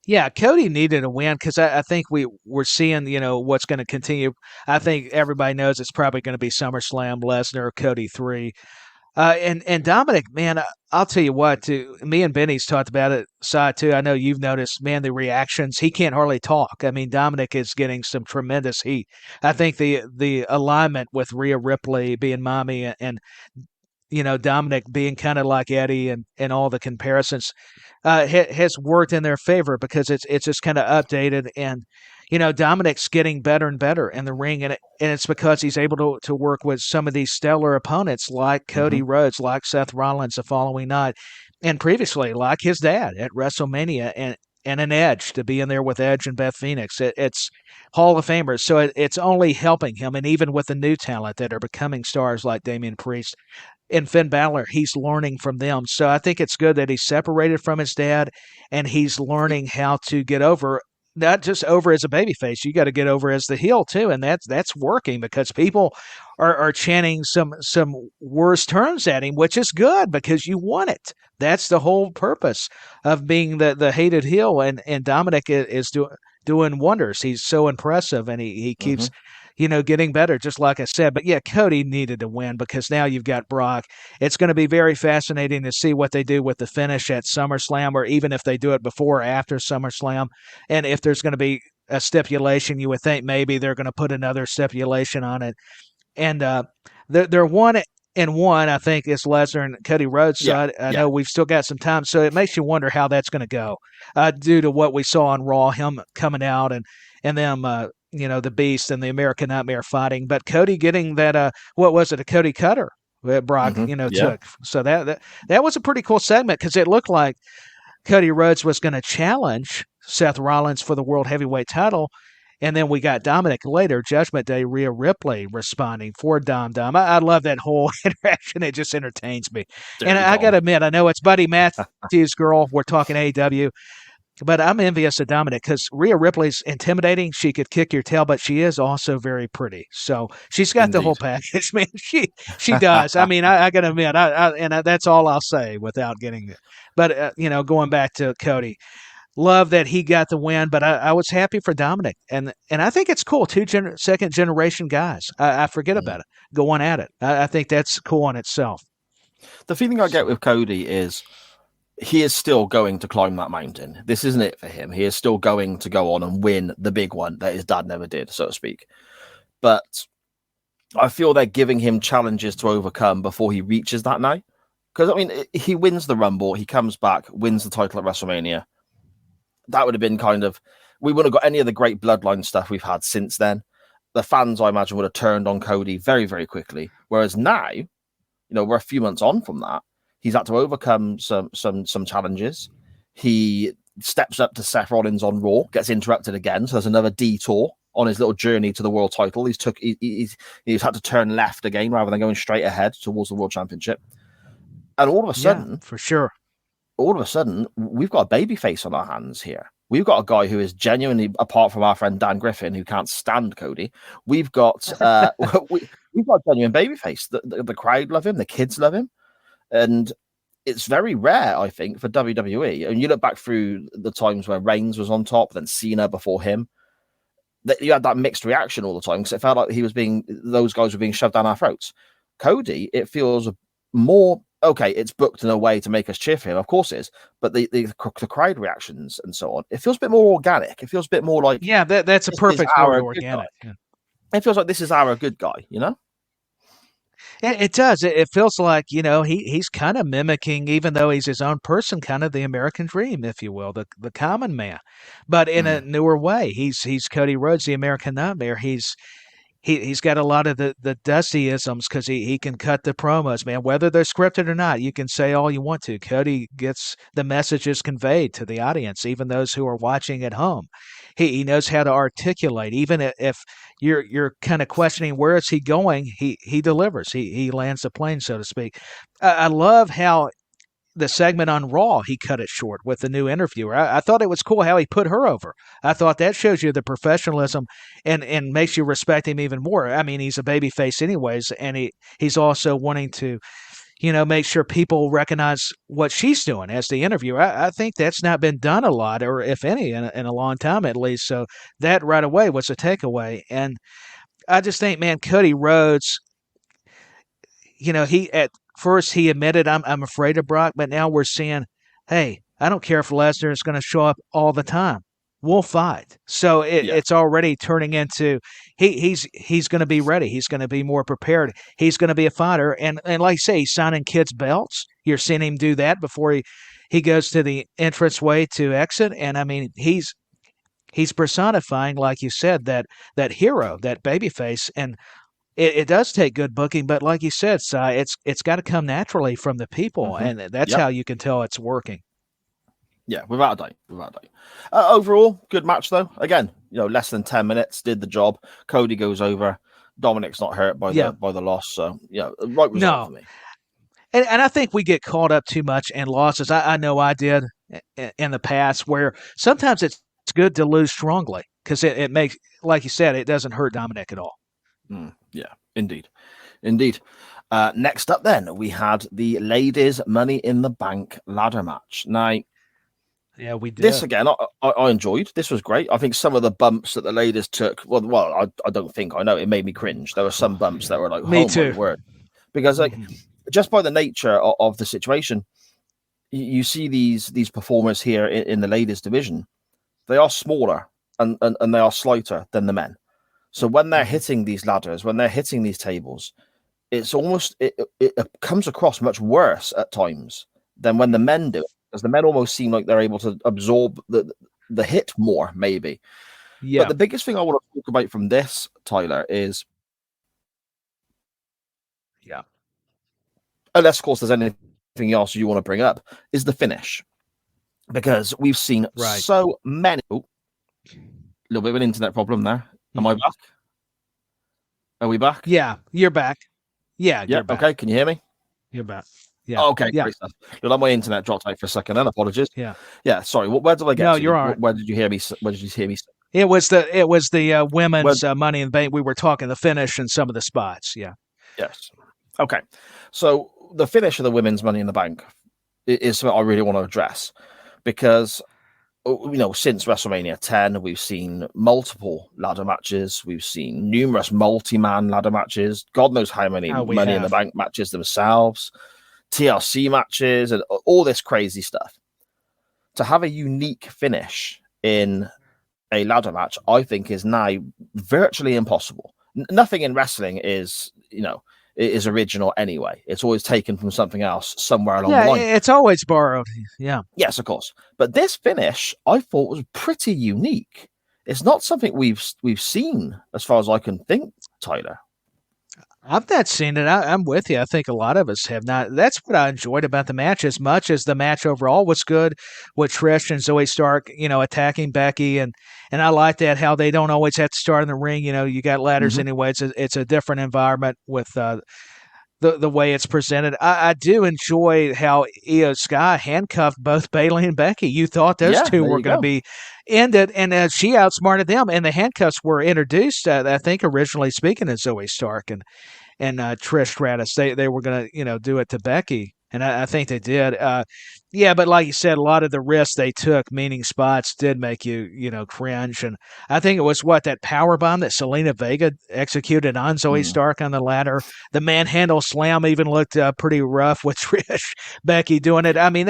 Yeah, Cody needed a win, because I think we're seeing, what's going to continue. I think everybody knows it's probably going to be SummerSlam, Lesnar, Cody 3. And Dominic, man, I'll tell you what, me and BenNy's talked about it side too. I know you've noticed, man, the reactions. He can't hardly talk. I mean, Dominic is getting some tremendous heat. I think the alignment with Rhea Ripley being mommy and Dominic being kind of like Eddie and all the comparisons has worked in their favor, because it's just kind of updated, and Dominic's getting better and better in the ring, and it's because he's able to work with some of these stellar opponents like Cody Rhodes, like Seth Rollins the following night, and previously like his dad at WrestleMania, and an Edge, to be in there with Edge and Beth Phoenix. It's Hall of Famers, so it's only helping him, and even with the new talent that are becoming stars like Damian Priest and Finn Balor, he's learning from them. So I think it's good that he's separated from his dad, and he's learning how to get over not just over as a babyface. You got to get over as the heel too, and that's working because people are chanting some worse terms at him, which is good because you want it. That's the whole purpose of being the hated heel, and Dominic is doing wonders. He's so impressive, and he keeps getting better, just like I said. But yeah, Cody needed to win because now you've got Brock. It's going to be very fascinating to see what they do with the finish at SummerSlam, or even if they do it before or after SummerSlam. And if there's going to be a stipulation, you would think maybe they're going to put another stipulation on it. And they're 1-1, I think, is Lesnar and Cody Rhodes. So I know we've still got some time. So it makes you wonder how that's going to go due to what we saw on Raw, him coming out and them the Beast and the American Nightmare fighting, but Cody getting that what was it, a Cody Cutter that Brock took. So that was a pretty cool segment because it looked like Cody Rhodes was going to challenge Seth Rollins for the World Heavyweight title, and then we got Dominic later, Judgment Day, Rhea Ripley responding for Dom. I love that whole interaction. It just entertains me. And I got to admit, I know it's Buddy Matthews' girl. We're talking AEW. But I'm envious of Dominic because Rhea Ripley's intimidating. She could kick your tail, but she is also very pretty. So she's got the whole package, man. She does. I mean, I got to admit, that's all I'll say without getting it. But, going back to Cody, love that he got the win, but I was happy for Dominic. And I think it's cool. Second-generation guys. I forget about it. Going at it. I think that's cool in itself. The feeling I get with Cody is he is still going to climb that mountain. This isn't it for him. He is still going to go on and win the big one that his dad never did, so to speak. But I feel they're giving him challenges to overcome before he reaches that now. Because, I mean, he wins the Rumble, he comes back, wins the title at WrestleMania. That would have been we wouldn't have got any of the great bloodline stuff we've had since then. The fans, I imagine, would have turned on Cody very, very quickly. Whereas now, we're a few months on from that. He's had to overcome some challenges. He steps up to Seth Rollins on Raw, gets interrupted again. So there's another detour on his little journey to the world title. He's had to turn left again rather than going straight ahead towards the world championship. And all of a sudden, for sure, we've got a babyface on our hands here. We've got a guy who is genuinely, apart from our friend Dan Griffin, who can't stand Cody. We've got we've got a genuine babyface. The crowd love him. The kids love him. And it's very rare, I think, for WWE. And you look back through the times where Reigns was on top, then Cena before him, that you had that mixed reaction all the time because it felt like those guys were being shoved down our throats. Cody, it feels more, okay, it's booked in a way to make us cheer for him. Of course it is. But the crowd reactions and so on, it feels a bit more organic. It feels a bit more like... Yeah, that's a perfect word, organic. Yeah. It feels like this is our good guy, It does. It feels like, he's kind of mimicking, even though he's his own person, kind of the American dream, if you will, the common man, but in a newer way. He's Cody Rhodes, the American Nightmare. He's got a lot of the Dusty-isms because he can cut the promos, man, whether they're scripted or not. You can say all you want to. Cody gets the messages conveyed to the audience, even those who are watching at home. He knows how to articulate. Even if you're kind of questioning where is he going, he delivers. He lands the plane, so to speak. I love how the segment on Raw, he cut it short with the new interviewer. I thought it was cool how he put her over. I thought that shows you the professionalism and makes you respect him even more. I mean, he's a babyface anyways, and he's also wanting to, make sure people recognize what she's doing as the interviewer. I think that's not been done a lot, or if any, in a long time at least. So that right away was a takeaway. And I just think, man, Cody Rhodes, he at first he admitted I'm afraid of Brock, but now we're seeing, hey, I don't care if Lesnar is going to show up all the time. We'll fight. So it's already turning into he's going to be ready. He's going to be more prepared. He's going to be a fighter. And like you say, he's signing kids' belts. You're seeing him do that before he goes to the entranceway to exit. And I mean, he's personifying, like you said, that hero, that babyface. And it does take good booking, but like you said, Si, it's got to come naturally from the people, and that's how you can tell it's working. Yeah, without a doubt. Overall, good match though. Again, less than 10 minutes, did the job. Cody goes over. Dominic's not hurt by the loss, so right result for me. And I think we get caught up too much in losses. I know I did in the past, where sometimes it's good to lose strongly because it makes, like you said, it doesn't hurt Dominic at all. Yeah, indeed. Next up, then, we had the ladies' Money in the Bank ladder match. Now, yeah, we did. This again, I enjoyed. This was great. I think some of the bumps that the ladies took, I don't think I know. It made me cringe. There were some bumps that were like, me oh too. my word, because like just by the nature of the situation, you see these performers here in the ladies division. They are smaller and they are slighter than the men. So when they're hitting these ladders, when they're hitting these tables, it's almost it comes across much worse at times than when the men do it. Because the men almost seem like they're able to absorb the hit more, maybe. Yeah. But the biggest thing I want to talk about from this, Tyler, is unless of course there's anything else you want to bring up, is the finish. Because we've seen so many. A little bit of an internet problem there. Am I back? Are we back? Yeah, you're back. Yeah, you're back. Okay, can you hear me? You're back. Yeah. Okay, great stuff. Look, my internet dropped out for a second. Then apologies. Yeah. Sorry. Where did I get? No, to? you're all right. Where did you hear me? Where did you hear me? It was the women's Money in the Bank. We were talking the finish and some of the spots. Yeah. Yes. Okay. So the finish of the women's Money in the Bank is something I really want to address because since WrestleMania 10, we've seen multiple ladder matches. We've seen numerous multi-man ladder matches. God knows how many Money in the Bank matches themselves. TLC matches and all this crazy stuff. To have a unique finish in a ladder match, I think, is now virtually impossible. Nothing in wrestling is original anyway. It's always taken from something else somewhere along the line. It's always borrowed. Yeah. Yes, of course. But this finish, I thought, was pretty unique. It's not something we've seen, as far as I can think, Tyler. I've not seen it. I'm with you. I think a lot of us have not. That's what I enjoyed about the match as much as the match overall was good with Trish and Zoe Stark, attacking Becky. And I like that, how they don't always have to start in the ring. You got ladders anyway. It's a different environment with the way it's presented. I do enjoy how Io Sky handcuffed both Bayley and Becky. You thought those two were going to be ended, and she outsmarted them. And the handcuffs were introduced, I think, originally speaking, of Zoe Stark and Trish Stratus. They were going to do it to Becky, and I think they did. But like you said, a lot of the risks they took, meaning spots, did make you cringe. And I think it was that power bomb that Selena Vega executed on Zoe Stark on the ladder. The manhandle slam even looked pretty rough with Trish Becky doing it. I mean,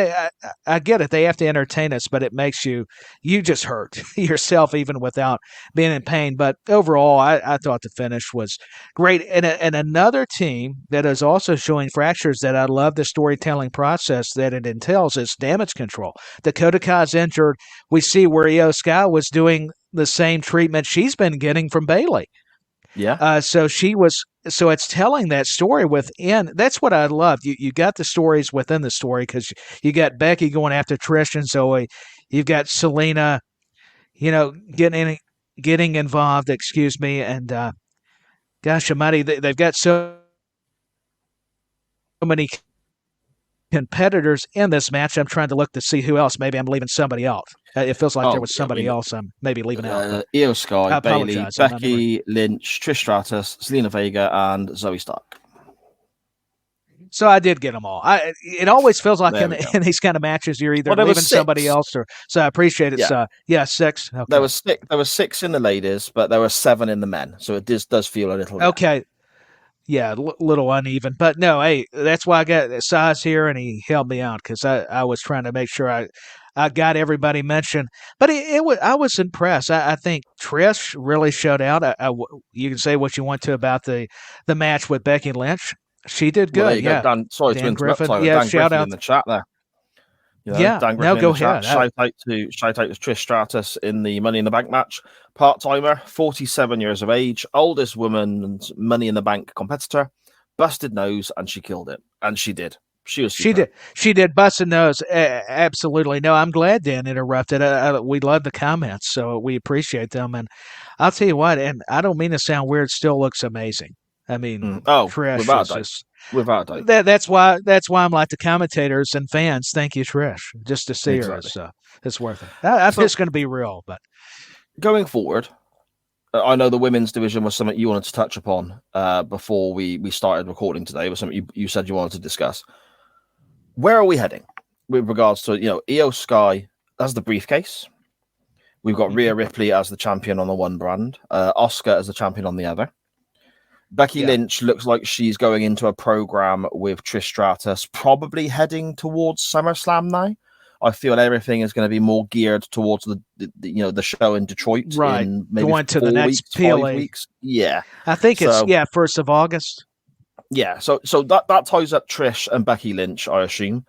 I get it; they have to entertain us, but it makes you just hurt yourself even without being in pain. But overall, I thought the finish was great. And another team that is also showing fractures that I love the storytelling process that it entails is Damage Control. Dakota Kai's injured. We see where Io Sky was doing the same treatment she's been getting from Bayley. Yeah. So it's telling that story within. That's what I love. You got the stories within the story, because you got Becky going after Trish and Zoe. You've got Selena, getting involved. Excuse me, and gosh almighty, they've got so many competitors in this match. I'm trying to look to see who else. Maybe I'm leaving somebody else. It feels like there was somebody else I'm maybe leaving out. Io Sky, Bayley, Becky Lynch, Trish Stratus, Selena Vega, and Zoe Stark. So I did get them all. It always feels like in these kind of matches you're either leaving somebody else or. So I appreciate it. Yeah. 6. Okay. There was 6 in the ladies, but there were 7 in the men. So it does feel a little. Okay. Yeah, little uneven, but no. Hey, that's why I got Size here, and he helped me out because I was trying to make sure I got everybody mentioned. But I was impressed. I think Trish really showed out. You can say what you want to about the match with Becky Lynch. She did good. Well, yeah. Dan, sorry Dan to interrupt. Griffin. Yeah, Dan shout Griffin out in the chat there. Dan Griffin go ahead. Shout out to Trish Stratus in the Money in the Bank match. Part-timer, 47 years of age, oldest woman's Money in the Bank competitor, busted nose, and she killed it. And she did. She did. Busted nose. Absolutely. No, I'm glad Dan interrupted. We love the comments, so we appreciate them. And I'll tell you what, and I don't mean to sound weird, still looks amazing. I mean, Trish without is a doubt. just Without a doubt. that's why I'm like the commentators and fans. Thank you, Trish. Just to see her is it's worth it. I'm just going to be real, but going forward, I know the women's division was something you wanted to touch upon before we started recording today. It was something you said you wanted to discuss. Where are we heading with regards to, Io Sky as the briefcase? We've got Rhea Ripley as the champion on the one brand, Asuka as the champion on the other. Becky Lynch looks like she's going into a program with Trish Stratus, probably heading towards SummerSlam now. I feel everything is going to be more geared towards the show in Detroit, right? In maybe going to the next PLA. 5 weeks. Yeah, I think it's 1st of August. Yeah, so that ties up Trish and Becky Lynch, I assume.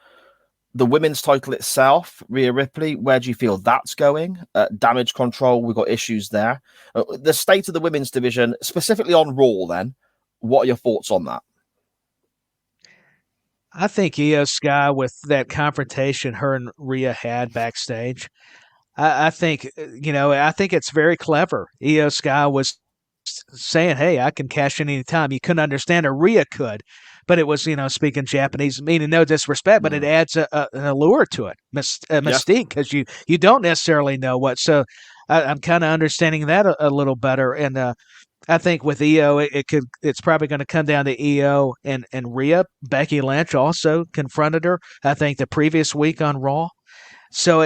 The women's title itself, Rhea Ripley, where do you feel that's going? Damage control, we've got issues there. The state of the women's division, specifically on Raw, then, what are your thoughts on that? I think Io Sky, with that confrontation her and Rhea had backstage, I think, I think it's very clever. Io Sky was saying, hey, I can cash in any time. You couldn't understand her. Rhea could. But it was, speaking Japanese, meaning no disrespect, but it adds an allure to it, mystique, because you don't necessarily know what. So I'm kind of understanding that a little better. And I think with Io, it's probably going to come down to Io and Rhea. Becky Lynch also confronted her, I think, the previous week on Raw. So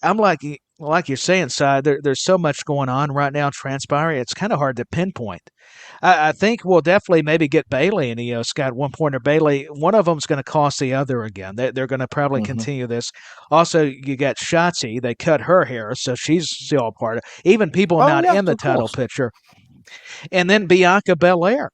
I'm like you're saying, Si, there's so much going on right now transpiring. It's kind of hard to pinpoint. I think we'll definitely maybe get Bayley and Io Sky at one point, or Bayley. One of them's going to cost the other again. They're going to probably continue this. Also, you got Shotzi. They cut her hair, so she's still a part of it. Even people not in the title picture. And then Bianca Belair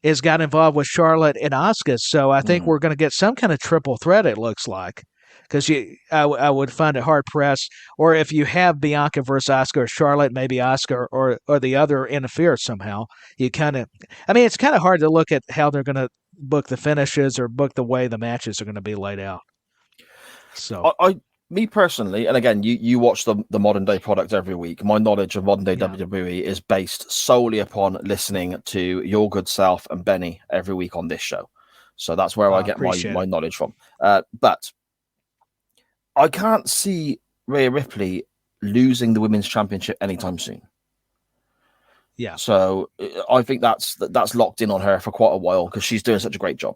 has got involved with Charlotte and Asuka. So I think we're going to get some kind of triple threat, it looks like. Because I would find it hard pressed, or if you have Bianca versus Asuka or Charlotte, maybe Asuka or the other interfere somehow. You it's kind of hard to look at how they're going to book the finishes or book the way the matches are going to be laid out. So, me personally, and again, you watch the modern day product every week. My knowledge of modern day WWE is based solely upon listening to your good self and BenNy every week on this show. So that's where I get my knowledge from. But I can't see Rhea Ripley losing the women's championship anytime soon. Yeah. So I think that's locked in on her for quite a while because she's doing such a great job.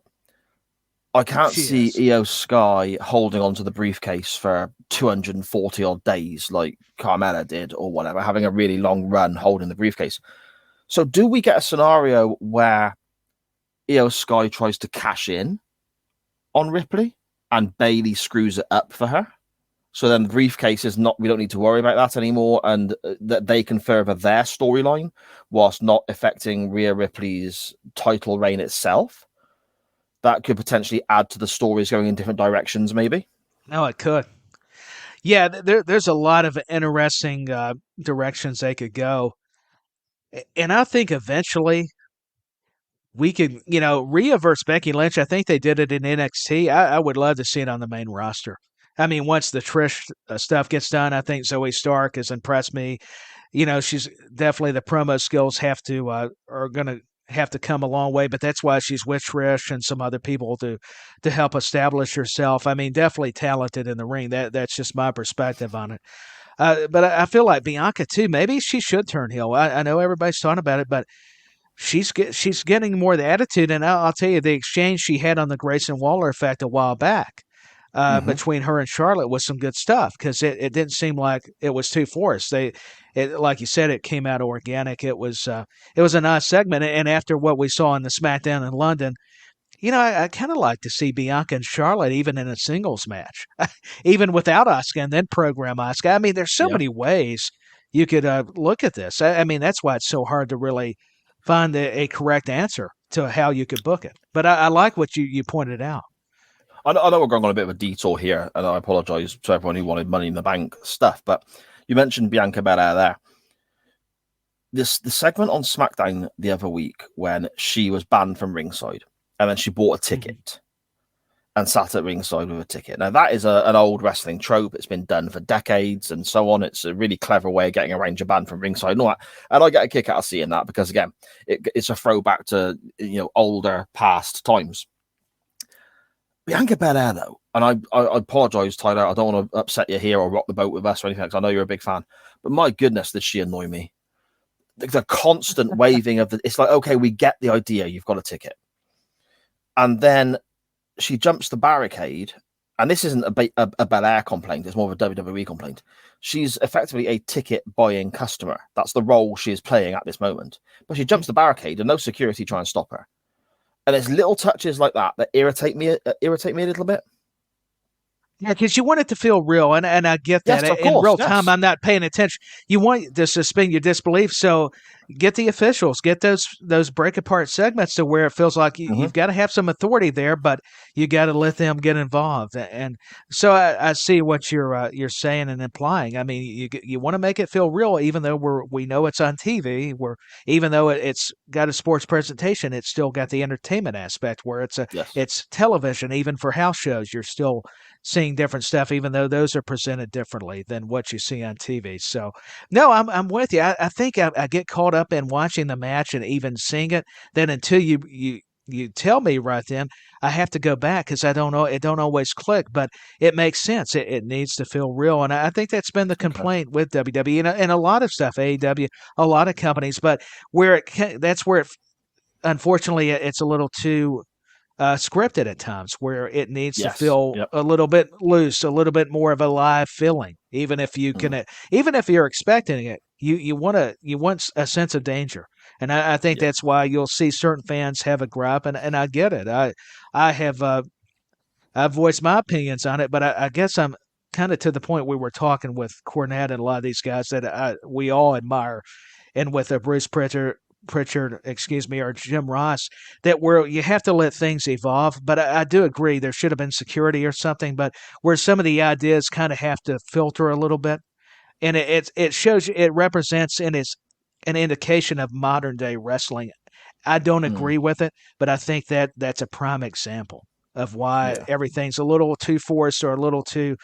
I can't see Io Sky holding onto the briefcase for 240 odd days like Carmella did or whatever, having a really long run holding the briefcase. So do we get a scenario where Io Sky tries to cash in on Ripley and Bayley screws it up for her? So then the briefcase is not, we don't need to worry about that anymore, and that they can further their storyline whilst not affecting Rhea Ripley's title reign itself. That could potentially add to the stories going in different directions, maybe. No, it could. Yeah, there's a lot of interesting directions they could go. And I think eventually we could, Rhea versus Becky Lynch, I think they did it in NXT. I would love to see it on the main roster. I mean, once the Trish stuff gets done, I think Zoe Stark has impressed me. She's definitely, the promo skills are going to have to come a long way, but that's why she's with Trish and some other people to help establish herself. I mean, definitely talented in the ring. That's just my perspective on it. But I feel like Bianca too. Maybe she should turn heel. I know everybody's talking about it, but she's getting more of the attitude. And I'll tell you, the exchange she had on the Grayson Waller effect a while back between her and Charlotte was some good stuff, because it didn't seem like it was too forced. Like you said, it came out organic. It was a nice segment. And after what we saw in the SmackDown in London, I kind of like to see Bianca and Charlotte even in a singles match, even without Asuka, and then program Asuka. I mean, there's so many ways you could look at this. I mean, that's why it's so hard to really find a correct answer to how you could book it. But I like what you pointed out. I know we're going on a bit of a detour here, and I apologize to everyone who wanted Money in the Bank stuff, but you mentioned Bianca Belair there. The segment on SmackDown the other week when she was banned from ringside, and then she bought a ticket, and sat at ringside with a ticket. Now, that is an old wrestling trope. It's been done for decades and so on. It's a really clever way of getting around your band from ringside and all that. And I get a kick out of seeing that because, again, it's a throwback to, older past times. Bianca Belair, though, and I apologize, Tyler. I don't want to upset you here or rock the boat with us or anything, because I know you're a big fan. But my goodness, did she annoy me. The constant waving of it's like, okay, we get the idea. You've got a ticket. And then she jumps the barricade, and this isn't a Belair complaint, it's more of a WWE complaint. She's effectively a ticket buying customer. That's the role she is playing at this moment. But she jumps the barricade and no security try and stop her. And there's little touches like that irritate me a little bit. Yeah, because you want it to feel real, and I get that. Yes, of in course, real yes. time, I'm not paying attention. You want to suspend your disbelief, so get the officials, get those break apart segments to where it feels like you've got to have some authority there, but you got to let them get involved. And so I see what you're saying and implying. I mean, you want to make it feel real, even though we know it's on TV. Even though it's got a sports presentation, it's still got the entertainment aspect where it's television. Even for house shows, you're still seeing different stuff, even though those are presented differently than what you see on TV. So, no, I'm with you. I think I get caught up in watching the match and even seeing it. Then until you tell me right then, I have to go back because I don't know. It don't always click, but it makes sense. It needs to feel real, and I think that's been the complaint with WWE and a lot of stuff, AEW, a lot of companies. But that's where unfortunately, it's a little too scripted at times, where it needs to feel a little bit loose, a little bit more of a live feeling. Even if you can, even if you're expecting it, you want a sense of danger, and I think that's why you'll see certain fans have a gripe, and I get it. I have I've voiced my opinions on it, but I guess I'm kind of to the point we were talking with Cornette and a lot of these guys that we all admire, and with Bruce Pritchard, or Jim Ross, that where you have to let things evolve. But I do agree there should have been security or something, but where some of the ideas kind of have to filter a little bit. And it shows you, it represents and is an indication of modern day wrestling. I don't agree with it, but I think that's a prime example of why everything's a little too forced or a little too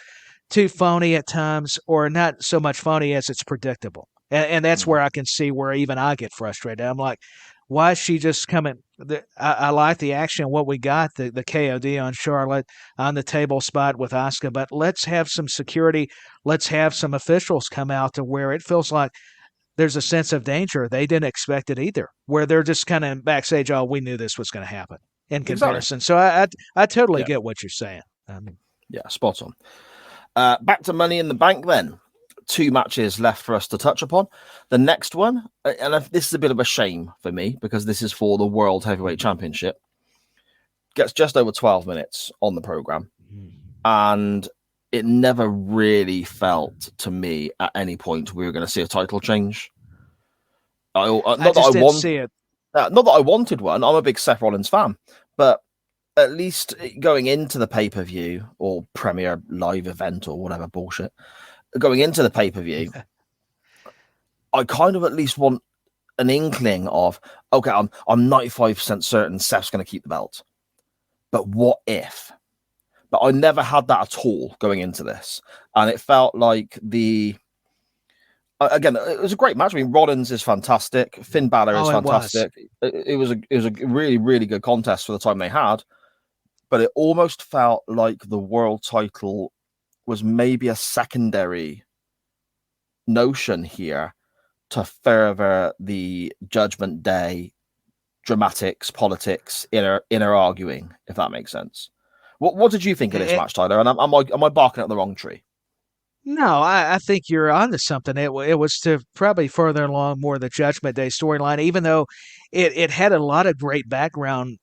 phony at times, or not so much phony as it's predictable. And that's where I can see where even I get frustrated. I'm like, why is she just coming? I like the action, what we got, the KOD on Charlotte, on the table spot with Asuka, but let's have some security. Let's have some officials come out to where it feels like there's a sense of danger. They didn't expect it either, where they're just kind of backstage, oh, we knew this was going to happen in comparison. Exactly. So I totally get what you're saying. Spot on. Back to Money in the Bank then. 2 matches left for us to touch upon. The next one, and this is a bit of a shame for me because this is for the World Heavyweight Championship, gets just over 12 minutes on the program, and it never really felt to me at any point we were going to see a title change. Not that I wanted one. I'm a big Seth Rollins fan, but at least going into the pay-per-view or premiere live event or whatever bullshit, going into the pay-per-view, I kind of at least want an inkling of, okay, I'm 95% certain Seth's going to keep the belt, but what if? But I never had that at all going into this, and it felt like again, it was a great match. I mean, Rollins is fantastic, Finn Balor is fantastic. It was a really, really good contest for the time they had, but it almost felt like the world title was maybe a secondary notion here to further the Judgment Day dramatics, politics, inner arguing, if that makes sense. What did you think of this match, Tyler? And am I barking at the wrong tree? No, I think you're onto something. It was to probably further along more the Judgment Day storyline, even though it had a lot of great background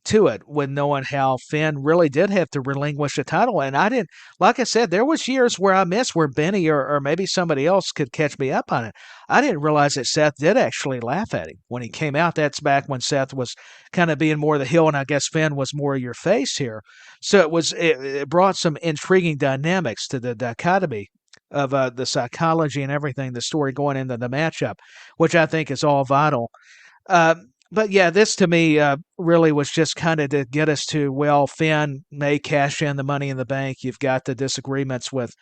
to it, with knowing how Finn really did have to relinquish the title. And I didn't, like I said, there was years where I missed where BenNy or maybe somebody else could catch me up on it. I didn't realize that Seth did actually laugh at him when he came out. That's back when Seth was kind of being more the heel, and I guess Finn was more your face here. So it brought some intriguing dynamics to the dichotomy of the psychology and everything, the story going into the matchup, which I think is all vital. but yeah, this to me really was just kind of to get us to, well, Finn may cash in the Money in the Bank. You've got the disagreements with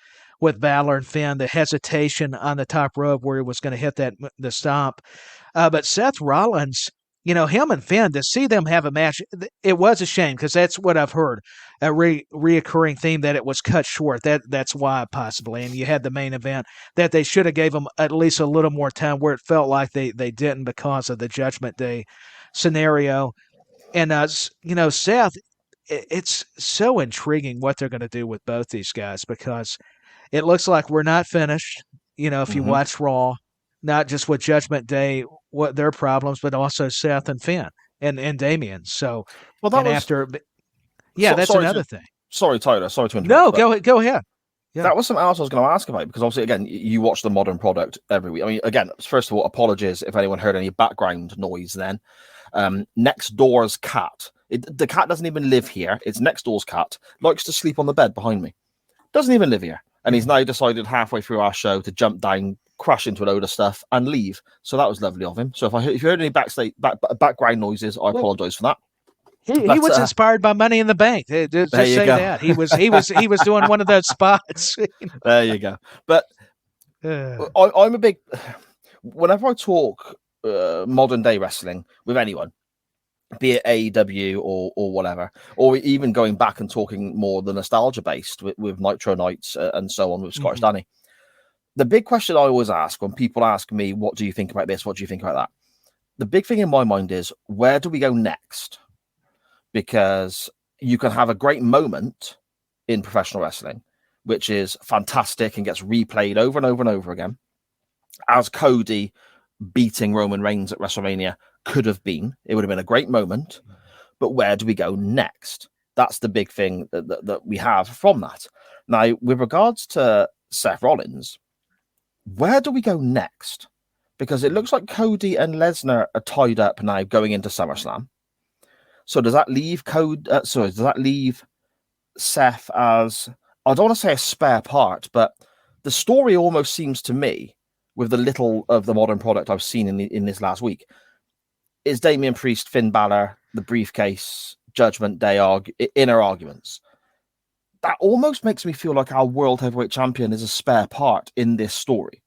Balor and Finn, the hesitation on the top rope where he was going to hit the stomp. But Seth Rollins, him and Finn, to see them have a match, it was a shame because that's what I've heard, a reoccurring theme that it was cut short. That's why possibly. And you had the main event that they should have gave them at least a little more time where it felt like they didn't because of the Judgment Day scenario. And, Seth, it's so intriguing what they're going to do with both these guys because it looks like we're not finished, if you watch Raw, not just with Judgment Day, what their problems, but also Seth and Finn and Damian. So, well, that's another thing. Sorry, Tyler. Sorry to interrupt. No, go ahead. Yeah. That was something else I was going to ask about because obviously, again, you watch the Modern Product every week. I mean, again, first of all, apologies if anyone heard any background noise then. Next door's cat. The cat doesn't even live here. It's next door's cat. Likes to sleep on the bed behind me. Doesn't even live here. And he's now decided halfway through our show to jump down, crash into a load of stuff, and leave. So that was lovely of him. So if you heard any background noises, I apologise for that. He was inspired by Money in the Bank. Just say that he was doing one of those spots. There you go. But I'm a big. Whenever I talk modern day wrestling with anyone, be it AEW or whatever, or even going back and talking more the nostalgia based with Nitro Nights and so on with Scottish Danny. The big question I always ask when people ask me, what do you think about this? What do you think about that? The big thing in my mind is, where do we go next? Because you can have a great moment in professional wrestling, which is fantastic and gets replayed over and over and over again, as Cody beating Roman Reigns at WrestleMania could have been. It would have been a great moment, but where do we go next? That's the big thing that we have from that. Now, with regards to Seth Rollins, where do we go next? Because it looks like Cody and Lesnar are tied up now going into SummerSlam. So does that leave Seth as, I don't want to say a spare part, but the story almost seems to me, with the little of the Modern Product I've seen in this last week, is Damian Priest, Finn Balor, the briefcase, Judgment Day inner arguments. That almost makes me feel like our World Heavyweight Champion is a spare part in this story,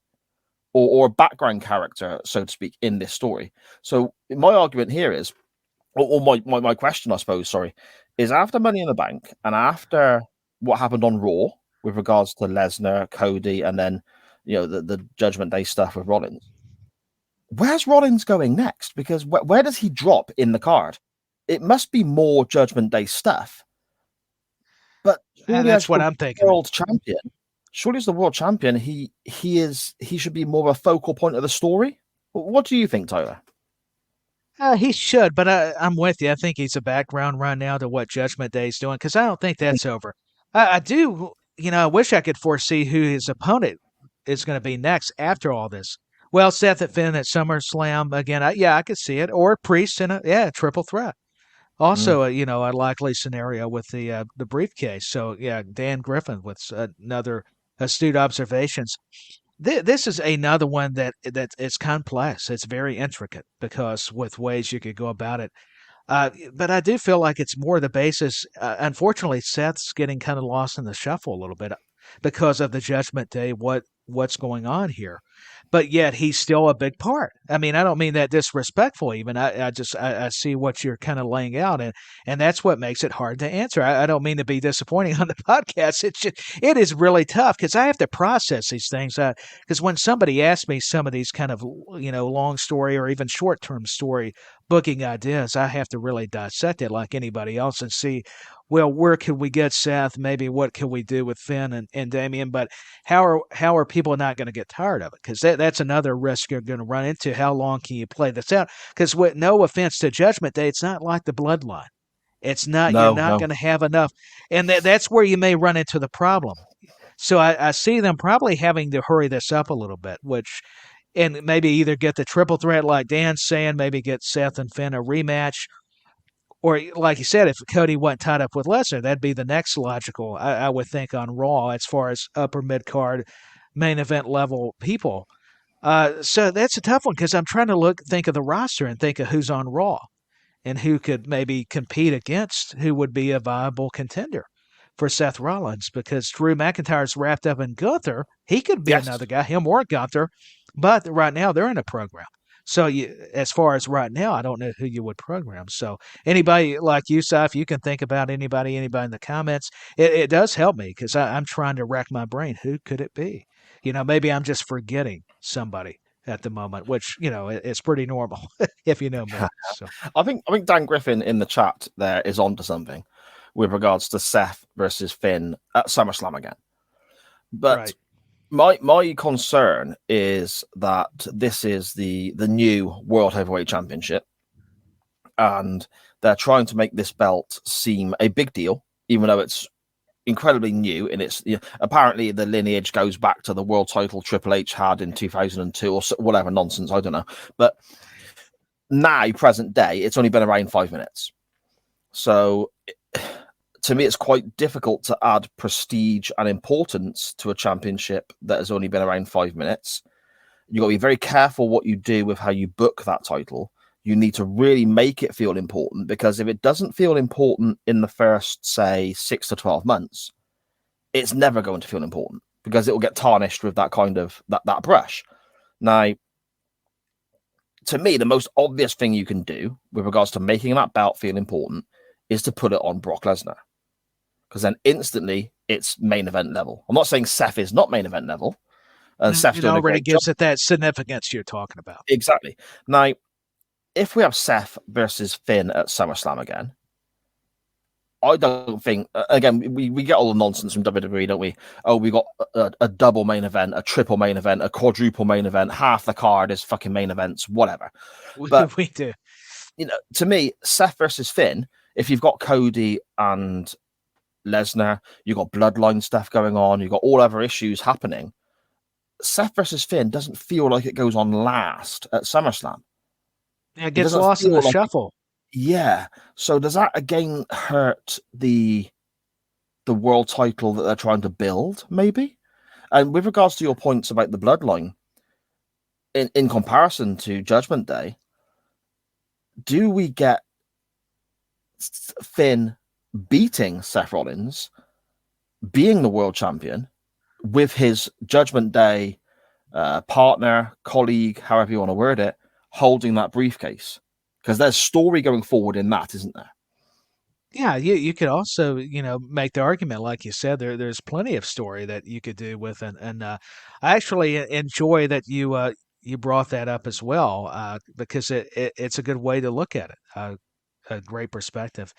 or a background character, so to speak, in this story. So my argument here is, or my question, I suppose, is after Money in the Bank and after what happened on Raw with regards to Lesnar, Cody, and then the Judgment Day stuff with Rollins, where's Rollins going next? Because where does he drop in the card? It must be more Judgment Day stuff. But that's what I'm thinking. World champion. Surely as the world champion, he should be more of a focal point of the story. What do you think, Tyler? He should, but I'm with you. I think he's a background run now to what Judgment Day is doing because I don't think that's over. I do, I wish I could foresee who his opponent is going to be next after all this. Well, Seth and Finn at SummerSlam again. I could see it, or Priest in a triple threat. Also, a likely scenario with the briefcase. So yeah, Dan Griffin with another astute observations. This is another one that it's complex. It's very intricate because with ways you could go about it. But I do feel like it's more the basis. Unfortunately, Seth's getting kind of lost in the shuffle a little bit because of the Judgment Day. What's going on here? But yet he's still a big part. I mean, I don't mean that disrespectful even. I see what you're kind of laying out, and that's what makes it hard to answer. I don't mean to be disappointing on the podcast. It is really tough because I have to process these things. Because when somebody asks me some of these kind of long story or even short term story booking ideas, I have to really dissect it like anybody else and see, well, where could we get Seth? Maybe what can we do with Finn and Damian? But how are people not going to get tired of it? Because that's another risk you're going to run into. How long can you play this out? Because with no offense to Judgment Day, it's not like the Bloodline. It's not. You're not going to have enough, and that's where you may run into the problem. So I see them probably having to hurry this up a little bit, and maybe either get the triple threat like Dan's saying, maybe get Seth and Finn a rematch. Or, like you said, if Cody wasn't tied up with Lesnar, that'd be the next logical, I would think, on Raw as far as upper mid-card, main event level people. So that's a tough one because I'm trying to think of the roster and think of who's on Raw and who could maybe compete against who would be a viable contender for Seth Rollins because Drew McIntyre's wrapped up in Gunther. He could be Yes. another guy, him or Gunther, but right now they're in a program. So as far as right now, I don't know who you would program. So anybody like you, Si, if you can think about anybody in the comments, it does help me because I'm trying to rack my brain. Who could it be? Maybe I'm just forgetting somebody at the moment, which it's pretty normal if you know me. So I think Dan Griffin in the chat there is onto something with regards to Seth versus Finn at SummerSlam again. But my concern is that this is the new World Heavyweight Championship, and they're trying to make this belt seem a big deal, even though it's incredibly new. And it's apparently the lineage goes back to the world title Triple H had in 2002 or whatever nonsense, I don't know. But now, present day, it's only been around 5 minutes. So to me, it's quite difficult to add prestige and importance to a championship that has only been around 5 minutes. You've got to be very careful what you do with how you book that title. You need to really make it feel important, because if it doesn't feel important in the first, say, 6 to 12 months, it's never going to feel important because it will get tarnished with that kind of that brush. Now, to me, the most obvious thing you can do with regards to making that belt feel important is to put it on Brock Lesnar, because then instantly it's main event level. I'm not saying Seth is not main event level, and Seth already gives it that significance you're talking about. Exactly. Now, if we have Seth versus Finn at SummerSlam again, I don't think, again, we get all the nonsense from WWE, don't we? Oh, we got a double main event, a triple main event, a quadruple main event, half the card is fucking main events, whatever. But we do. To me, Seth versus Finn, if you've got Cody and Lesnar, you've got bloodline stuff going on, you've got all other issues happening, Seth versus Finn doesn't feel like it goes on last at SummerSlam. Yeah, it gets lost in the shuffle. Yeah. So does that again hurt the world title that they're trying to build, maybe? And with regards to your points about the bloodline, in comparison to Judgment Day, do we get Finn beating Seth Rollins, being the world champion, with his Judgment Day partner, colleague, however you want to word it, holding that briefcase? Because there's story going forward in that, isn't there? Yeah, you could also, make the argument, like you said, there's plenty of story that you could do with it. And I actually enjoy that you brought that up as well, because it's a good way to look at it. A great perspective.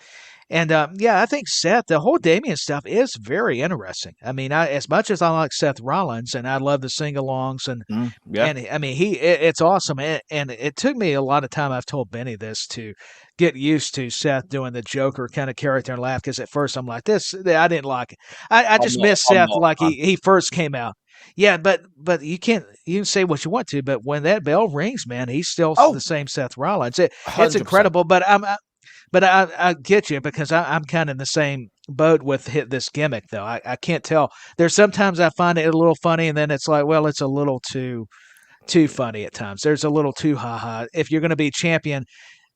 And I think Seth, the whole Damian stuff is very interesting. I mean, as much as I like Seth Rollins and I love the sing-alongs and I mean, it's awesome. And it took me a lot of time. I've told BenNny this to get used to Seth doing the Joker kind of character and laugh, because at first I'm like, I didn't like it. I just miss Seth like he first came out. Yeah, but you can say what you want to, but when that bell rings, man, he's still the same Seth Rollins. It's incredible. But I get you, because I'm kind of in the same boat with this gimmick, though. I can't tell. There's sometimes I find it a little funny, and then it's like, well, it's a little too funny at times. There's a little too ha-ha. If you're going to be champion,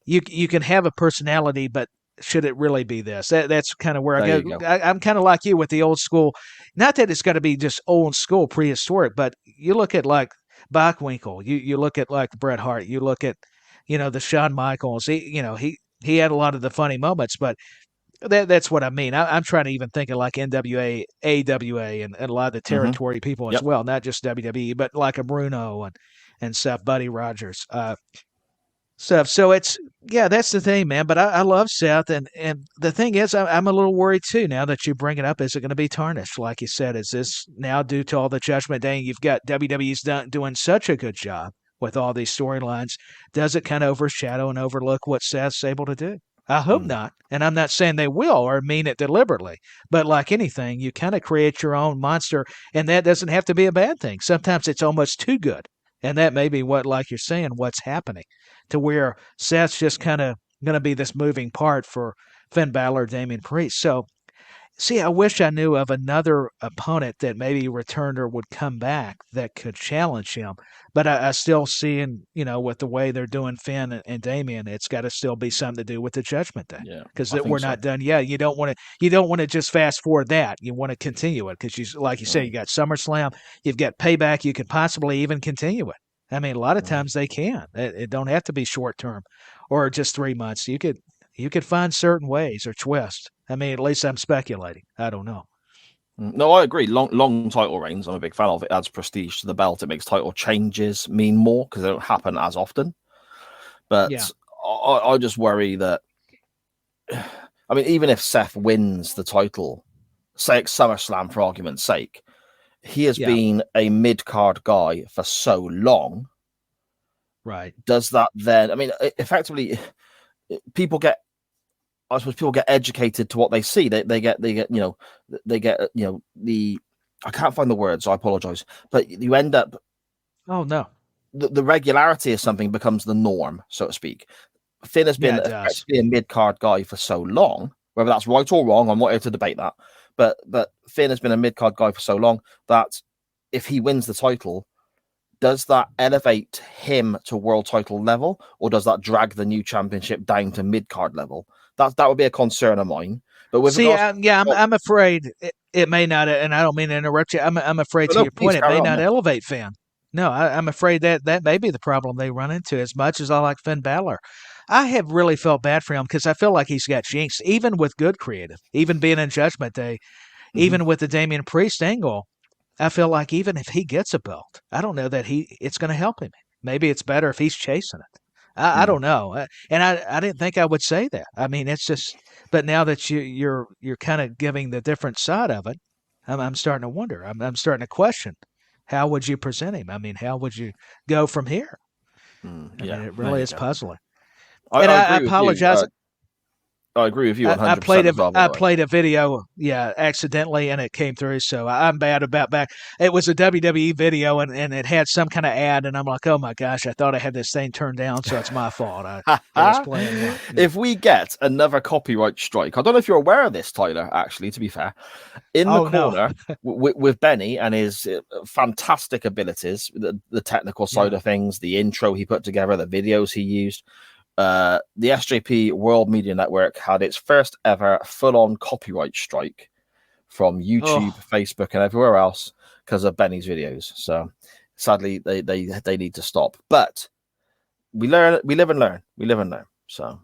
you can have a personality, but should it really be this? That's kind of where I go. I'm kind of like you with the old school. Not that it's got to be just old school, prehistoric, but you look at like Bockwinkel. You look at like Bret Hart. You look at the Shawn Michaels. He had a lot of the funny moments, but that's what I mean. I'm trying to even think of like NWA, AWA, and a lot of the territory people as well, not just WWE, but like a Bruno and stuff, Buddy Rogers. Stuff. So that's the thing, man. But I love Seth, and the thing is, I'm a little worried too. Now that you bring it up, is it going to be tarnished? Like you said, is this now due to all the Judgment Day? You've got WWE's doing such a good job with all these storylines. Does it kind of overshadow and overlook what Seth's able to do? I hope not, and I'm not saying they will or mean it deliberately. But like anything, you kind of create your own monster, and that doesn't have to be a bad thing. Sometimes it's almost too good. And that may be what, like you're saying, what's happening, to where Seth's just kind of going to be this moving part for Finn Balor, Damian Priest. So See, I wish I knew of another opponent that maybe returned or would come back that could challenge him. But I still see, with the way they're doing Finn and Damien, it's got to still be something to do with the Judgment Day, Yeah, because I think we're so. not done yet. You don't want to just fast forward that. You want to continue it because like you say, you got SummerSlam, you've got Payback. You could possibly even continue it. I mean, a lot of times they can. It don't have to be short term or just 3 months. You could find certain ways or twists. I mean, at least I'm speculating. I don't know. No, I agree. Long title reigns, I'm a big fan of. It adds prestige to the belt. It makes title changes mean more because they don't happen as often. But Yeah. I just worry that, I mean, even if Seth wins the title, say it's SummerSlam for argument's sake, he has been a mid-card guy for so long. Right. Does that then, I mean, effectively, people get educated to what they see. They get I can't find the words, so I apologize. But you end up, oh no, the regularity of something becomes the norm, so to speak. Finn has been effectively a mid-card guy for so long, whether that's right or wrong, I'm not here to debate that. But Finn has been a mid-card guy for so long that if he wins the title, does that elevate him to world title level, or does that drag the new championship down to mid-card level? That would be a concern of mine. But with I'm afraid it may not, and I don't mean to interrupt you. I'm afraid to your point, it may not elevate Finn. No, I'm afraid that may be the problem they run into. As much as I like Finn Balor, I have really felt bad for him because I feel like he's got jinxed, even with good creative, even being in Judgment Day, even with the Damian Priest angle. I feel like even if he gets a belt, I don't know that it's going to help him. Maybe it's better if he's chasing it. I don't know, and I didn't think I would say that. I mean, it's just, but now that you're kind of giving the different side of it, I'm starting to wonder. I'm starting to question. How would you present him? I mean, how would you go from here? I mean, it really is puzzling. I apologize. I agree with you 100%. I played a video, accidentally, and it came through. So I'm bad about back. It was a WWE video, and it had some kind of ad, and I'm like, oh my gosh, I thought I had this thing turned down, so it's my fault. I was playing. If we get another copyright strike, I don't know if you're aware of this, Tyler. Actually, to be fair, in the corner with BenNy and his fantastic abilities, the technical side of things, the intro he put together, the videos he used. The SJP World Media Network had its first ever full-on copyright strike from YouTube, Facebook, and everywhere else because of BenNy's videos. So sadly, they need to stop. But we live and learn. So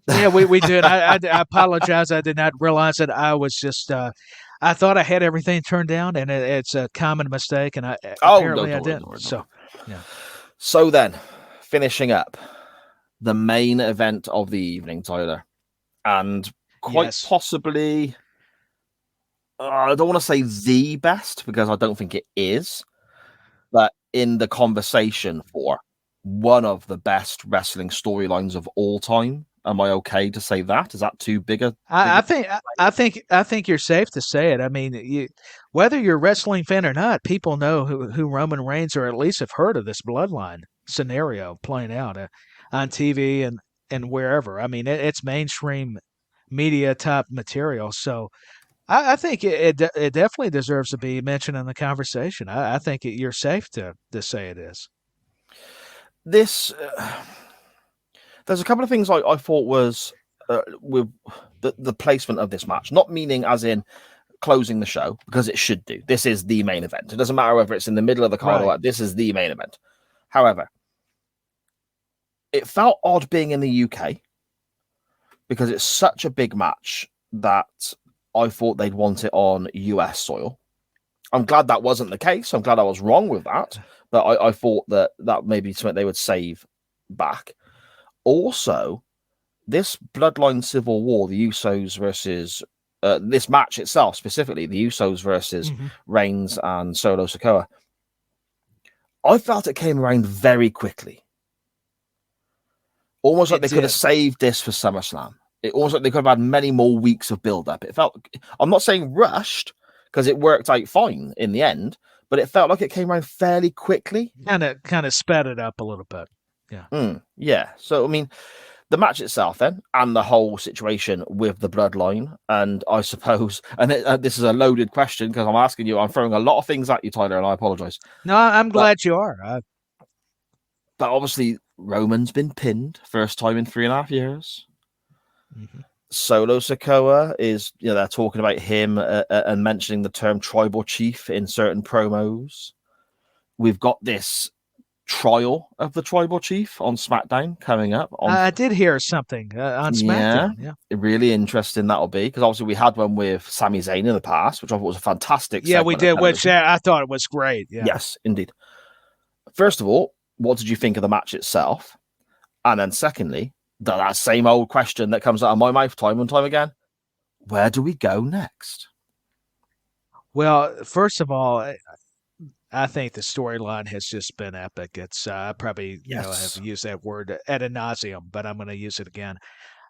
yeah, we did. I apologize. I did not realize that. I was just I thought I had everything turned down, and it's a common mistake, and apparently I didn't. So yeah. So then, finishing up. The main event of the evening, Tyler, and quite possibly, I don't want to say the best because I don't think it is, but in the conversation for one of the best wrestling storylines of all time. Am I okay to say that? Is that too big a? I think you're safe to say it. I mean, whether you're a wrestling fan or not, people know who Roman Reigns, or at least have heard of this bloodline scenario playing out on TV and wherever. I mean, it's mainstream media type material. So I think it definitely deserves to be mentioned in the conversation. I think you're safe to say it is. This, there's a couple of things I thought was with the placement of this match, not meaning as in closing the show, because it should do. This is the main event. It doesn't matter whether it's in the middle of the card or what. This is the main event. However, it felt odd being in the UK because it's such a big match that I thought they'd want it on US soil. I'm glad that wasn't the case. I'm glad I was wrong with that. But I thought that may be something they would save back. Also, this Bloodline Civil War, the Usos versus this match itself, specifically the Usos versus Reigns and Solo Sikoa, I felt it came around very quickly. Almost like they could have saved this for SummerSlam. It almost like they could have had many more weeks of build-up. It felt, I'm not saying rushed, because it worked out fine in the end, but it felt like it came around fairly quickly. Kind of sped it up a little bit. Yeah. Yeah. So, I mean, the match itself then, and the whole situation with the bloodline, and I suppose, and this is a loaded question because I'm asking you, I'm throwing a lot of things at you, Tyler, and I apologize. No, I'm glad you are. But obviously, Roman's been pinned first time in 3.5 years. Mm-hmm. Solo Sikoa is, they're talking about him and mentioning the term tribal chief in certain promos. We've got this trial of the tribal chief on SmackDown coming up. I did hear something on SmackDown. Yeah. Really interesting that'll be, because obviously we had one with Sami Zayn in the past, which I thought was a fantastic segment. Yeah, we did, which I thought it was great. Yeah. Yes, indeed. First of all, what did you think of the match itself? And then secondly, that same old question that comes out of my mouth time and time again, where do we go next? Well, first of all, I think the storyline has just been epic. It's probably have used that word ad nauseum, but I'm going to use it again.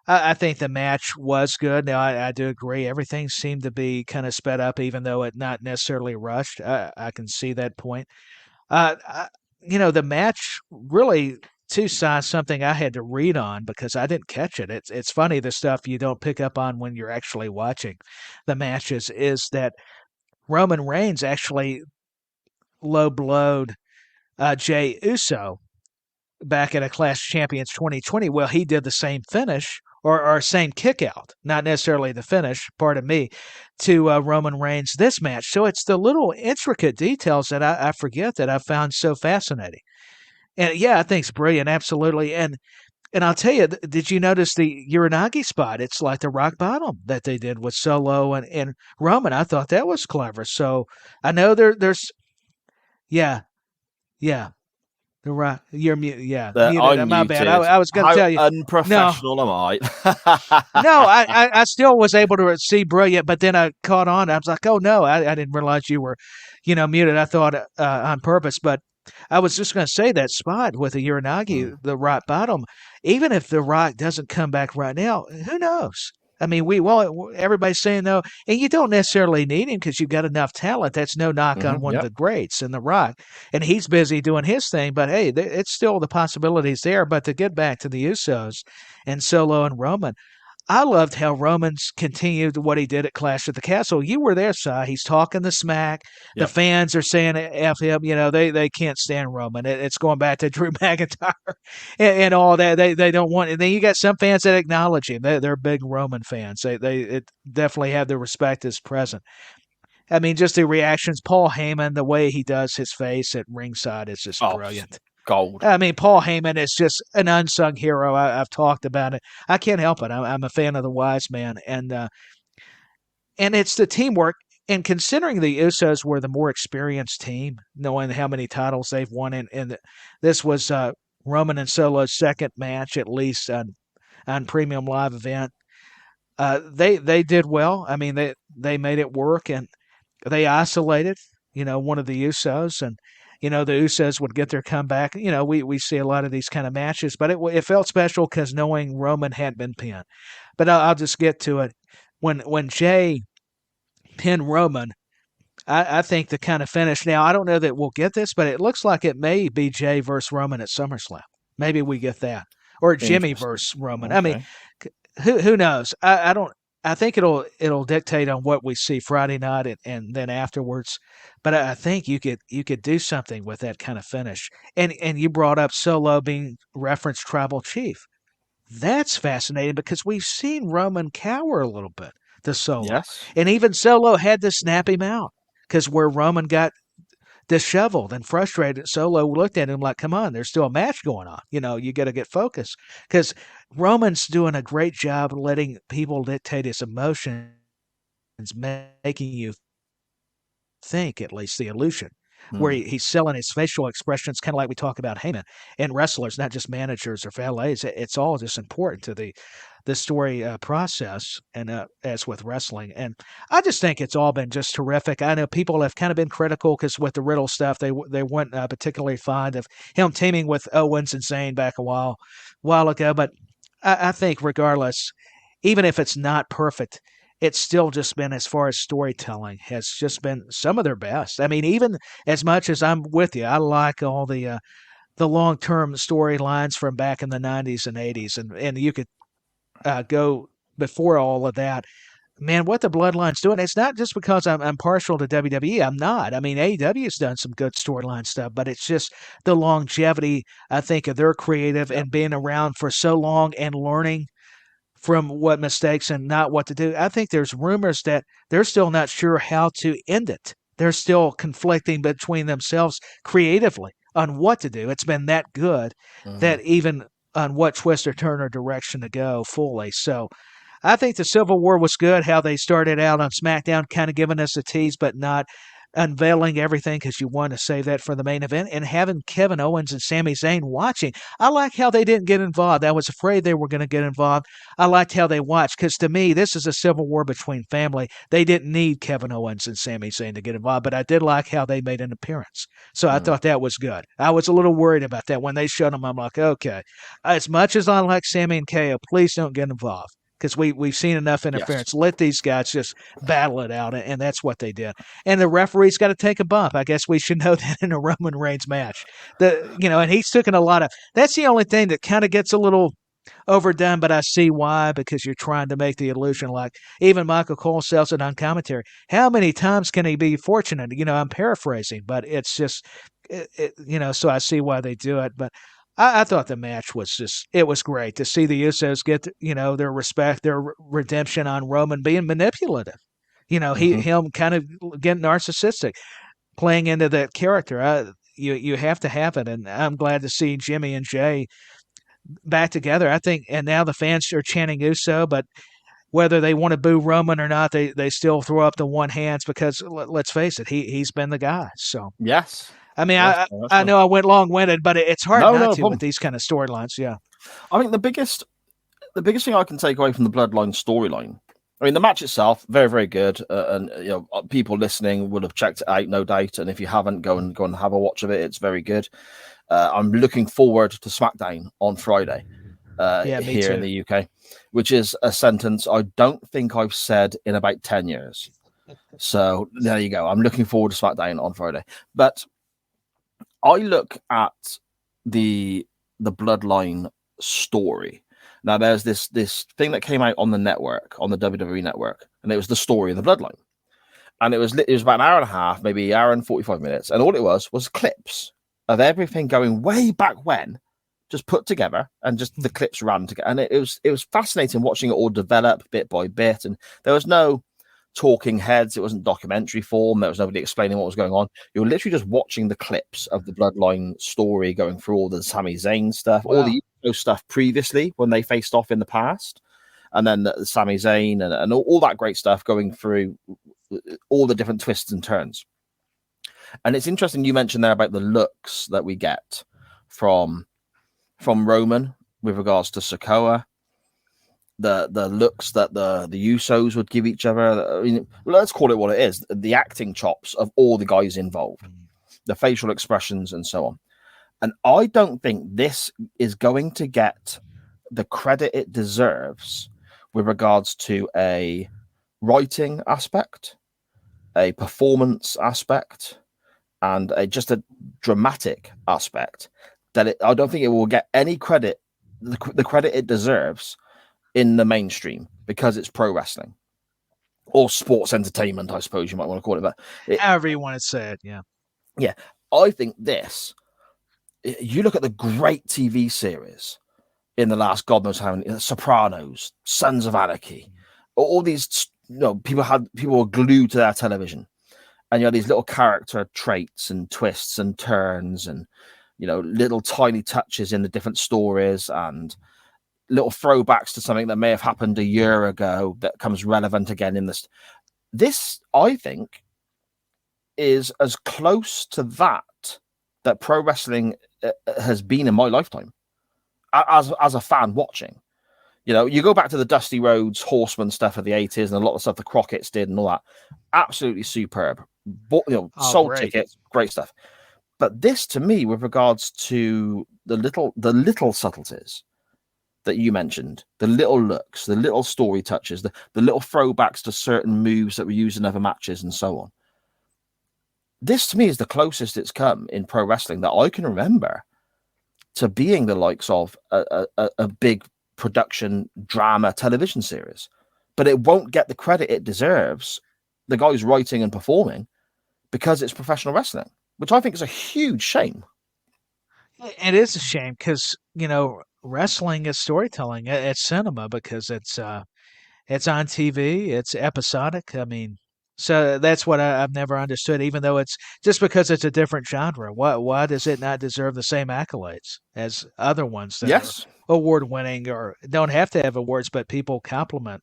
I think the match was good. Now, I do agree. Everything seemed to be kind of sped up, even though it not necessarily rushed. I can see that point. The match really, too, saw something I had to read on because I didn't catch it. It's funny, the stuff you don't pick up on when you're actually watching the matches, is that Roman Reigns actually low-blowed Jey Uso back at a Clash Champions 2020. Well, he did the same finish or same kick out, not necessarily the finish, pardon me, to Roman Reigns this match. So it's the little intricate details that I forget that I found so fascinating. And yeah, I think it's brilliant, absolutely. And I'll tell you, did you notice the Uranagi spot? It's like the rock bottom that they did with Solo and Roman. I thought that was clever. So I know there's yeah. The rock, you're muted. Yeah, muted. My bad. I was going to tell you. Unprofessional am I? No, I still was able to see brilliant, but then I caught on. I was like, oh no, I didn't realize you were, muted. I thought on purpose, but I was just going to say that spot with the Uranagi, the rock bottom. Even if the Rock doesn't come back right now, who knows? I mean, everybody's saying no, and you don't necessarily need him because you've got enough talent. That's no knock on one of the greats in The Rock, and he's busy doing his thing. But hey, it's still the possibilities there. But to get back to the Usos and Solo and Roman, I loved how Roman's continued what he did at Clash at the Castle. You were there, Si. He's talking the smack. Yep. The fans are saying F him. They can't stand Roman. It's going back to Drew McIntyre and all that. They don't want it. And then you got some fans that acknowledge him. They're big Roman fans. They definitely have the respect as present. I mean, just the reactions. Paul Heyman, the way he does his face at ringside is just brilliant. Gold. I mean, Paul Heyman is just an unsung hero. I've talked about it. I can't help it. I'm a fan of the Wise Man, and it's the teamwork. And considering the Usos were the more experienced team, knowing how many titles they've won, and this was Roman and Solo's second match, at least on Premium Live Event, they did well. I mean, they made it work, and they isolated, one of the Usos, and the Usos would get their comeback. We see a lot of these kind of matches, but it felt special because knowing Roman had been pinned. But I'll just get to it. When Jey pinned Roman, I think the kind of finish. Now, I don't know that we'll get this, but it looks like it may be Jey versus Roman at SummerSlam. Maybe we get that. Or Jimmy versus Roman. Okay. I mean, who knows? I think it'll dictate on what we see Friday night and then afterwards. But I think you could do something with that kind of finish. And you brought up Solo being referenced tribal chief. That's fascinating because we've seen Roman cower a little bit to Solo. Yes. And even Solo had to snap him out because where Roman got disheveled and frustrated, Solo looked at him like, come on, there's still a match going on. You got to get focused because Roman's doing a great job letting people dictate his emotions, making you think, at least the illusion, where he's selling his facial expressions, kind of like we talk about Heyman and wrestlers, not just managers or valets. It's all just important to the story process, and as with wrestling. And I just think it's all been just terrific. I know people have kind of been critical because with the Riddle stuff, they weren't particularly fond of him teaming with Owens and Zayn back a while ago. But I think regardless, even if it's not perfect, it's still just been, as far as storytelling, has just been some of their best. I mean, even as much as I'm with you, I like all the the long-term storylines from back in the 90s and 80s, and you could go before all of that. Man, what the Bloodline's doing, it's not just because I'm partial to WWE. I'm not. I mean, AEW's done some good storyline stuff, but it's just the longevity, I think, of their creative and being around for so long and learning from what mistakes and not what to do. I think there's rumors that they're still not sure how to end it. They're still conflicting between themselves creatively on what to do. It's been that good that even on what twist or turn or direction to go fully. So I think the Civil War was good, how they started out on SmackDown, kind of giving us a tease, but not unveiling everything because you want to save that for the main event, and having Kevin Owens and Sami Zayn watching. I like how they didn't get involved. I was afraid they were going to get involved. I liked how they watched because to me, this is a civil war between family. They didn't need Kevin Owens and Sami Zayn to get involved, but I did like how they made an appearance. So I thought that was good. I was a little worried about that. When they showed them, I'm like, okay, as much as I like Sami and KO, please don't get involved. Because we've seen enough interference. Yes. Let these guys just battle it out, and that's what they did. And the referee's got to take a bump. I guess we should know that in a Roman Reigns match. And he's taken a lot of. That's the only thing that kind of gets a little overdone, but I see why, because you're trying to make the illusion like even Michael Cole sells it on commentary. How many times can he be fortunate? I'm paraphrasing, but it's just, so I see why they do it. But I thought the match was it was great to see the Usos get, their respect, their redemption on Roman being manipulative. Him kind of getting narcissistic, playing into that character. You have to have it. And I'm glad to see Jimmy and Jay back together. I think, and now the fans are chanting Uso, but whether they want to boo Roman or not, they still throw up the one hands because let's face it, he's been the guy. So yes. I mean, yes, I know I went long-winded, but it's hard not to with these kind of storylines. Yeah, I mean the biggest thing I can take away from the Bloodline storyline. I mean, the match itself, very, very good, and people listening would have checked it out, no doubt. And if you haven't, go and have a watch of it. It's very good. I'm looking forward to SmackDown on Friday here in the UK, which is a sentence I don't think I've said in about 10 years. So there you go. I'm looking forward to SmackDown on Friday, but I look at the Bloodline story. Now, there's this thing that came out on the network, on the WWE network, and it was the story of the Bloodline. And it was about an hour and a half, maybe an hour and 45 minutes. And all it was clips of everything going way back when, just put together, and just the clips ran together. And it was fascinating watching it all develop bit by bit. And there was no talking heads. It wasn't documentary form. There was nobody explaining what was going on. You were literally just watching the clips of the Bloodline story, going through all the Sami Zayn stuff, all the stuff previously when they faced off in the past, and then the Sami Zayn and all that great stuff, going through all the different twists and turns. And it's interesting you mentioned there about the looks that we get from Roman with regards to Sikoa. The looks that the Usos would give each other. I mean, let's call it what it is. The acting chops of all the guys involved, the facial expressions and so on. And I don't think this is going to get the credit it deserves with regards to a writing aspect, a performance aspect, and just a dramatic aspect. I don't think it will get any credit, the credit it deserves in the mainstream, because it's pro wrestling or sports entertainment, I suppose you might want to call it. But however you want to say it, yeah. I think this. You look at the great TV series in the last God knows how many, Sopranos, Sons of Anarchy, all these. People were glued to their television, and you had these little character traits and twists and turns, and little tiny touches in the different stories, and little throwbacks to something that may have happened a year ago that comes relevant again in this. This, I think, is as close to that pro wrestling has been in my lifetime as a fan watching. You go back to the Dusty Rhodes Horseman stuff of the 80s and a lot of stuff the Crockett's did and all that. Absolutely superb. Sold tickets, great stuff. But this, to me, with regards to the little subtleties that you mentioned, the little looks, the little story touches, the little throwbacks to certain moves that were used in other matches and so on. This, to me, is the closest it's come in pro wrestling that I can remember to being the likes of a big production drama television series, but it won't get the credit it deserves, the guys writing and performing, because it's professional wrestling, which I think is a huge shame. It is a shame because, wrestling is storytelling. It's cinema because it's on TV. It's episodic. I mean, so that's what I've never understood. Even though it's just because it's a different genre, why does it not deserve the same accolades as other ones that are Yes. award winning or don't have to have awards, but people compliment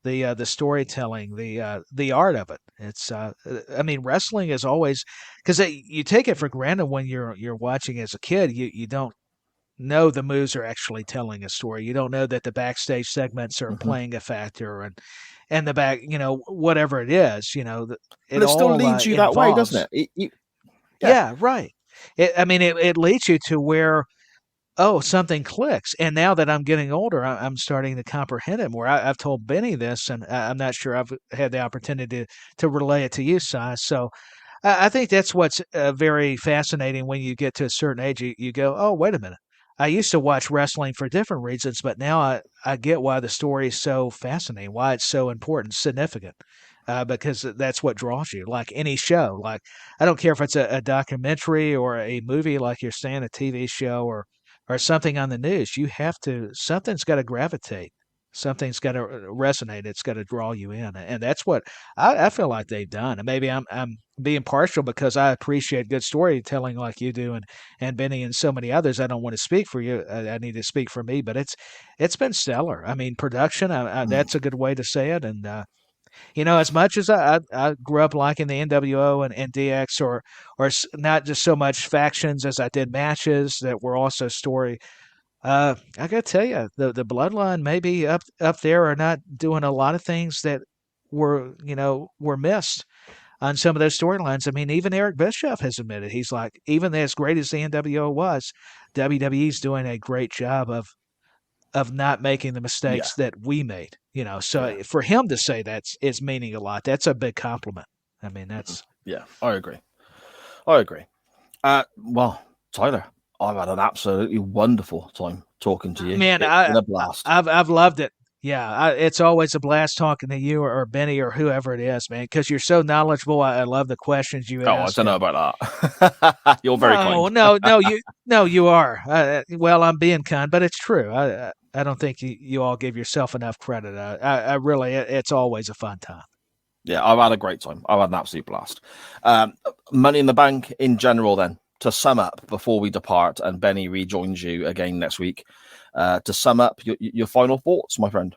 the storytelling, the art of it. It's I mean, wrestling is always because you take it for granted when you're watching as a kid. You don't know the moves are actually telling a story. You don't know that the backstage segments are playing a factor, and the back, whatever it is, But it it still all leads you that way, involves. doesn't it? Yeah. Yeah, right. It leads you to where, oh, something clicks. And now that I'm getting older, I'm starting to comprehend it more. I've told BenNny this, and I'm not sure I've had the opportunity to relay it to you, Si. So I think that's what's very fascinating when you get to a certain age. You go, oh, wait a minute. I used to watch wrestling for different reasons, but now I get why the story is so fascinating, why it's so important, significant, because that's what draws you. Like any show, like I don't care if it's a documentary or a movie, like you're saying, a TV show or something on the news. You have to something's got to gravitate, something's got to resonate. It's got to draw you in, and that's what I feel like they've done. And maybe I'm being partial because I appreciate good storytelling like you do, and BenNny and so many others. I don't want to speak for you. I need to speak for me, but it's been stellar. I mean, production. That's a good way to say it. And as much as I grew up liking the NWO and DX, or not just so much factions as I did matches that were also story. I gotta tell you, the bloodline maybe up there are not doing a lot of things that were missed on some of those storylines. I mean, even Eric Bischoff has admitted he's like, even as great as the NWO was, WWE's doing a great job of not making the Yeah. mistakes that we made. So Yeah. for him to say that's is meaning a lot. That's a big compliment. I mean, that's Yeah, I agree. Well, Tyler, I've had an absolutely wonderful time talking to you. man, It's been a blast. I've loved it. Yeah, it's always a blast talking to you or BenNy or whoever it is, man, because you're so knowledgeable. I love the questions you Oh, I ask. don't know about that. You're very kind. No, you are. Well, I'm being kind, but it's true. I don't think you all give yourself enough credit. I really, it's always a fun time. Yeah, I've had a great time. I've had an absolute blast. Money in the Bank in general, then, to sum up before we depart and BenNy rejoins you again next week, to sum up your final thoughts, my friend.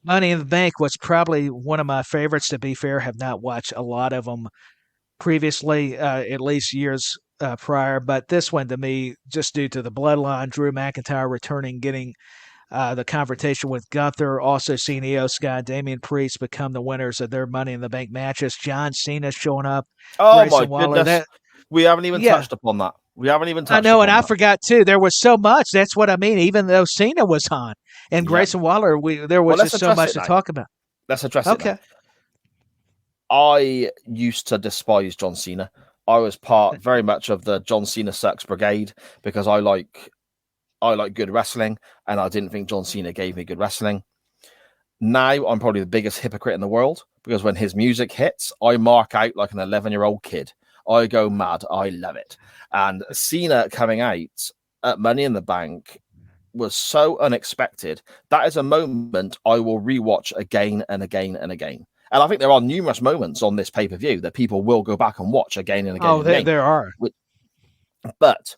Money in the Bank was probably one of my favorites. To be fair, have not watched a lot of them previously, at least years prior. But this one, to me, just due to the bloodline, Drew McIntyre returning, getting the confrontation with Gunther, also seeing Io Sky and Damian Priest become the winners of their Money in the Bank matches. John Cena showing up. Oh, Grayson my goodness. We haven't even touched upon that. I know, and I forgot too. There was so much. That's what I mean. Even though Cena was on and Grayson Waller, there was just so much to talk about. Let's address it now. I used to despise John Cena. I was part very much of the John Cena sucks brigade because I like good wrestling, and I didn't think John Cena gave me good wrestling. Now I'm probably the biggest hypocrite in the world because when his music hits, I mark out like an 11-year-old kid. I go mad. I love it. And Cena coming out at Money in the Bank was so unexpected. That is a moment I will rewatch again and again and again. And I think there are numerous moments on this pay-per-view that people will go back and watch again and again. Oh, there are. But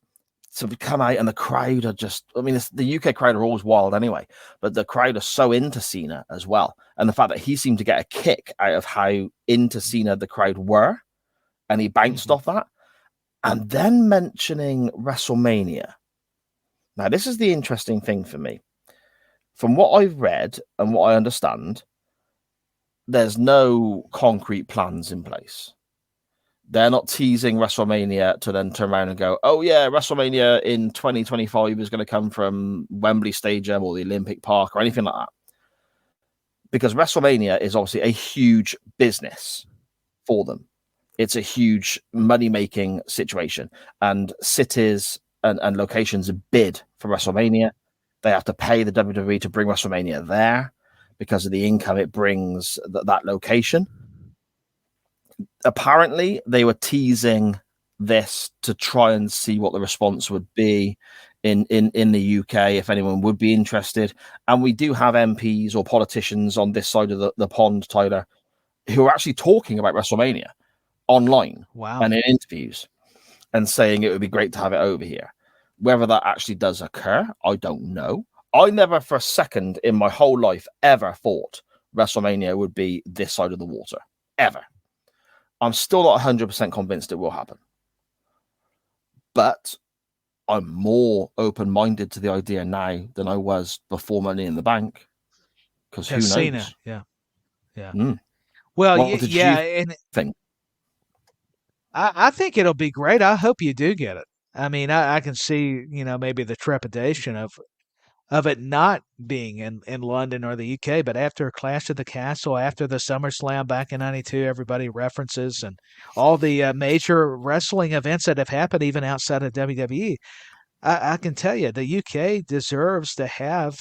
to come out and the crowd are just, I mean, the UK crowd are always wild anyway, but the crowd are so into Cena as well. And the fact that he seemed to get a kick out of how into Cena the crowd were, and he bounced off that. And then mentioning WrestleMania. Now, this is the interesting thing for me. From what I've read and what I understand, there's no concrete plans in place. They're not teasing WrestleMania to then turn around and go, oh, yeah, WrestleMania in 2025 is going to come from Wembley Stadium or the Olympic Park or anything like that. Because WrestleMania is obviously a huge business for them. It's a huge money-making situation. And cities and locations bid for WrestleMania. They have to pay the WWE to bring WrestleMania there because of the income it brings that location. Apparently, they were teasing this to try and see what the response would be in the UK, if anyone would be interested. And we do have MPs or politicians on this side of the pond, Tyler, who are actually talking about WrestleMania online and in interviews and saying it would be great to have it over here. Whether that actually does occur, I don't know. I never for a second in my whole life ever thought WrestleMania would be this side of the water. Ever. I'm still not 100% convinced it will happen. But I'm more open-minded to the idea now than I was before Money in the Bank. Because who knows? Cena, yeah. Mm. Well, what did you think? I think it'll be great. I hope you do get it. I mean, I can see, maybe the trepidation of it not being in London or the UK, but after Clash of the Castle, after the SummerSlam back in '92, everybody references and all the major wrestling events that have happened even outside of WWE. I can tell you the UK deserves to have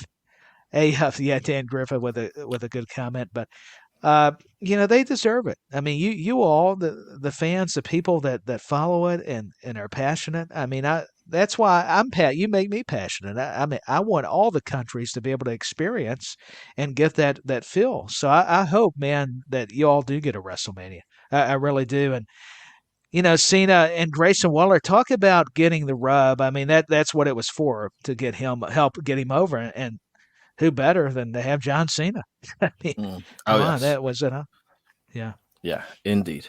Dan Griffin with a good comment, but they deserve it. I mean, you all the fans, the people that follow it and are passionate. I mean, that's why you make me passionate. I mean, I want all the countries to be able to experience and get that feel. So I hope, man, that you all do get a WrestleMania. I really do. And Cena and Grayson Waller, talk about getting the rub. I mean, that's what it was for, to help get him over. And who better than to have John Cena? I mean, that was it, huh? Yeah. Yeah, indeed.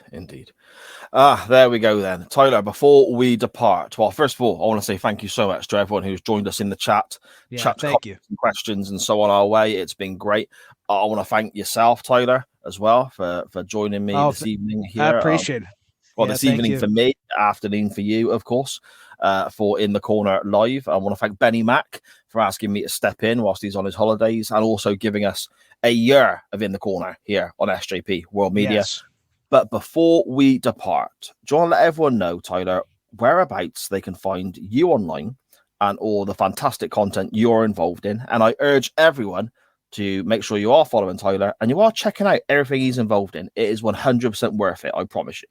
There we go then. Tyler, before we depart, well, first of all, I want to say thank you so much to everyone who's joined us in the chat. Yeah, thank you. Questions and so on our way. It's been great. I want to thank yourself, Tyler, as well, for joining me this evening here. I appreciate it. This evening for me, afternoon for you, of course, for In the Corner Live. I want to thank BenNy Mac for asking me to step in whilst he's on his holidays and also giving us a year of In the Corner here on SJP World Media. Yes. But before we depart, do you want to let everyone know, Tyler, whereabouts they can find you online and all the fantastic content you're involved in? And I urge everyone to make sure you are following Tyler and you are checking out everything he's involved in. It is 100% worth it, I promise you.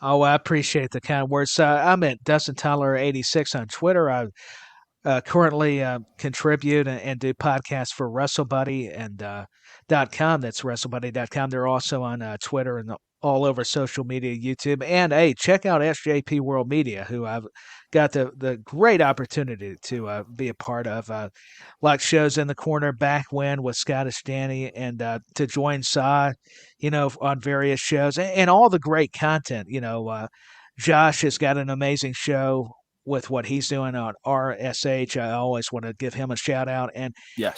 Oh, I appreciate the kind words. I'm at Dustin Tyler 86 on Twitter. I currently contribute and do podcasts for WrestleBuddy and .com. That's WrestleBuddy.com. They're also on Twitter and all over social media, YouTube. And hey, check out SJP World Media, who I've got the great opportunity to be a part of. Like shows In the Corner back when with Scottish Danny, and to join Saw, on various shows and all the great content. Josh has got an amazing show with what he's doing on RSH. I always want to give him a shout out. And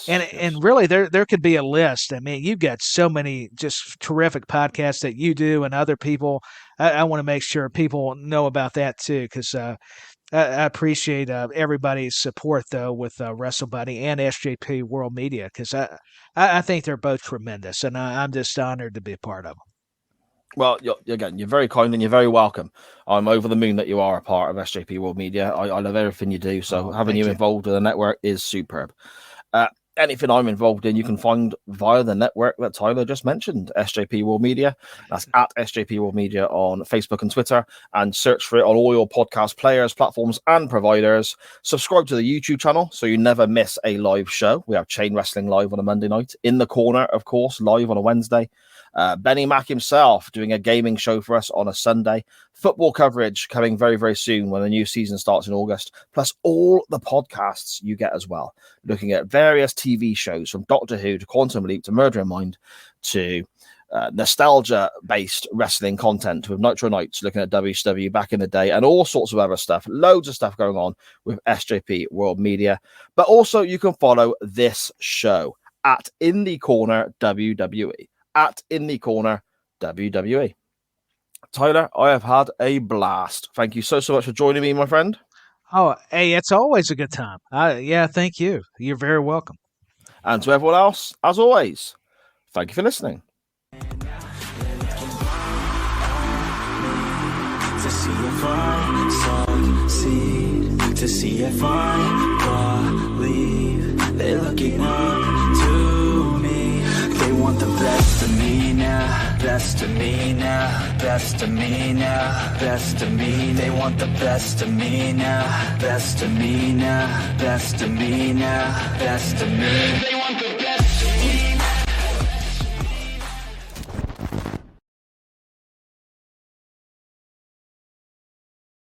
and really there could be a list. I mean, you've got so many just terrific podcasts that you do and other people. I want to make sure people know about that too, because I appreciate everybody's support though with WrestleBuddy and SJP World Media, because I think they're both tremendous, and I'm just honored to be a part of them. Well, you're very kind and you're very welcome. I'm over the moon that you are a part of SJP World Media. I love everything you do. So having you involved in the network is superb. Anything I'm involved in, you can find via the network that Tyler just mentioned, SJP World Media. That's at SJP World Media on Facebook and Twitter, and search for it on all your podcast players, platforms, and providers. Subscribe to the YouTube channel so you never miss a live show. We have Chain Wrestling live on a Monday night. In the Corner, of course, live on a Wednesday. BenNy Mac himself doing a gaming show for us on a Sunday. Football coverage coming very, very soon when the new season starts in August. Plus all the podcasts you get as well. Looking at various TV shows from Doctor Who to Quantum Leap to Murder in Mind to nostalgia-based wrestling content with Nitro Nights, looking at WCW back in the day, and all sorts of other stuff. Loads of stuff going on with SJP World Media. But also you can follow this show at In the Corner WWE. At In the Corner WWE. Tyler, I have had a blast. Thank you so much for joining me, my friend. Oh, hey, it's always a good time. Thank you. You're very welcome. And to everyone else, as always, thank you for listening. To see succeed, to see if I believe. They're looking up to me. They want the best of me now, best of me now, best of me now, best of me. They want the best of me now, best of me now, best of me now, best of me.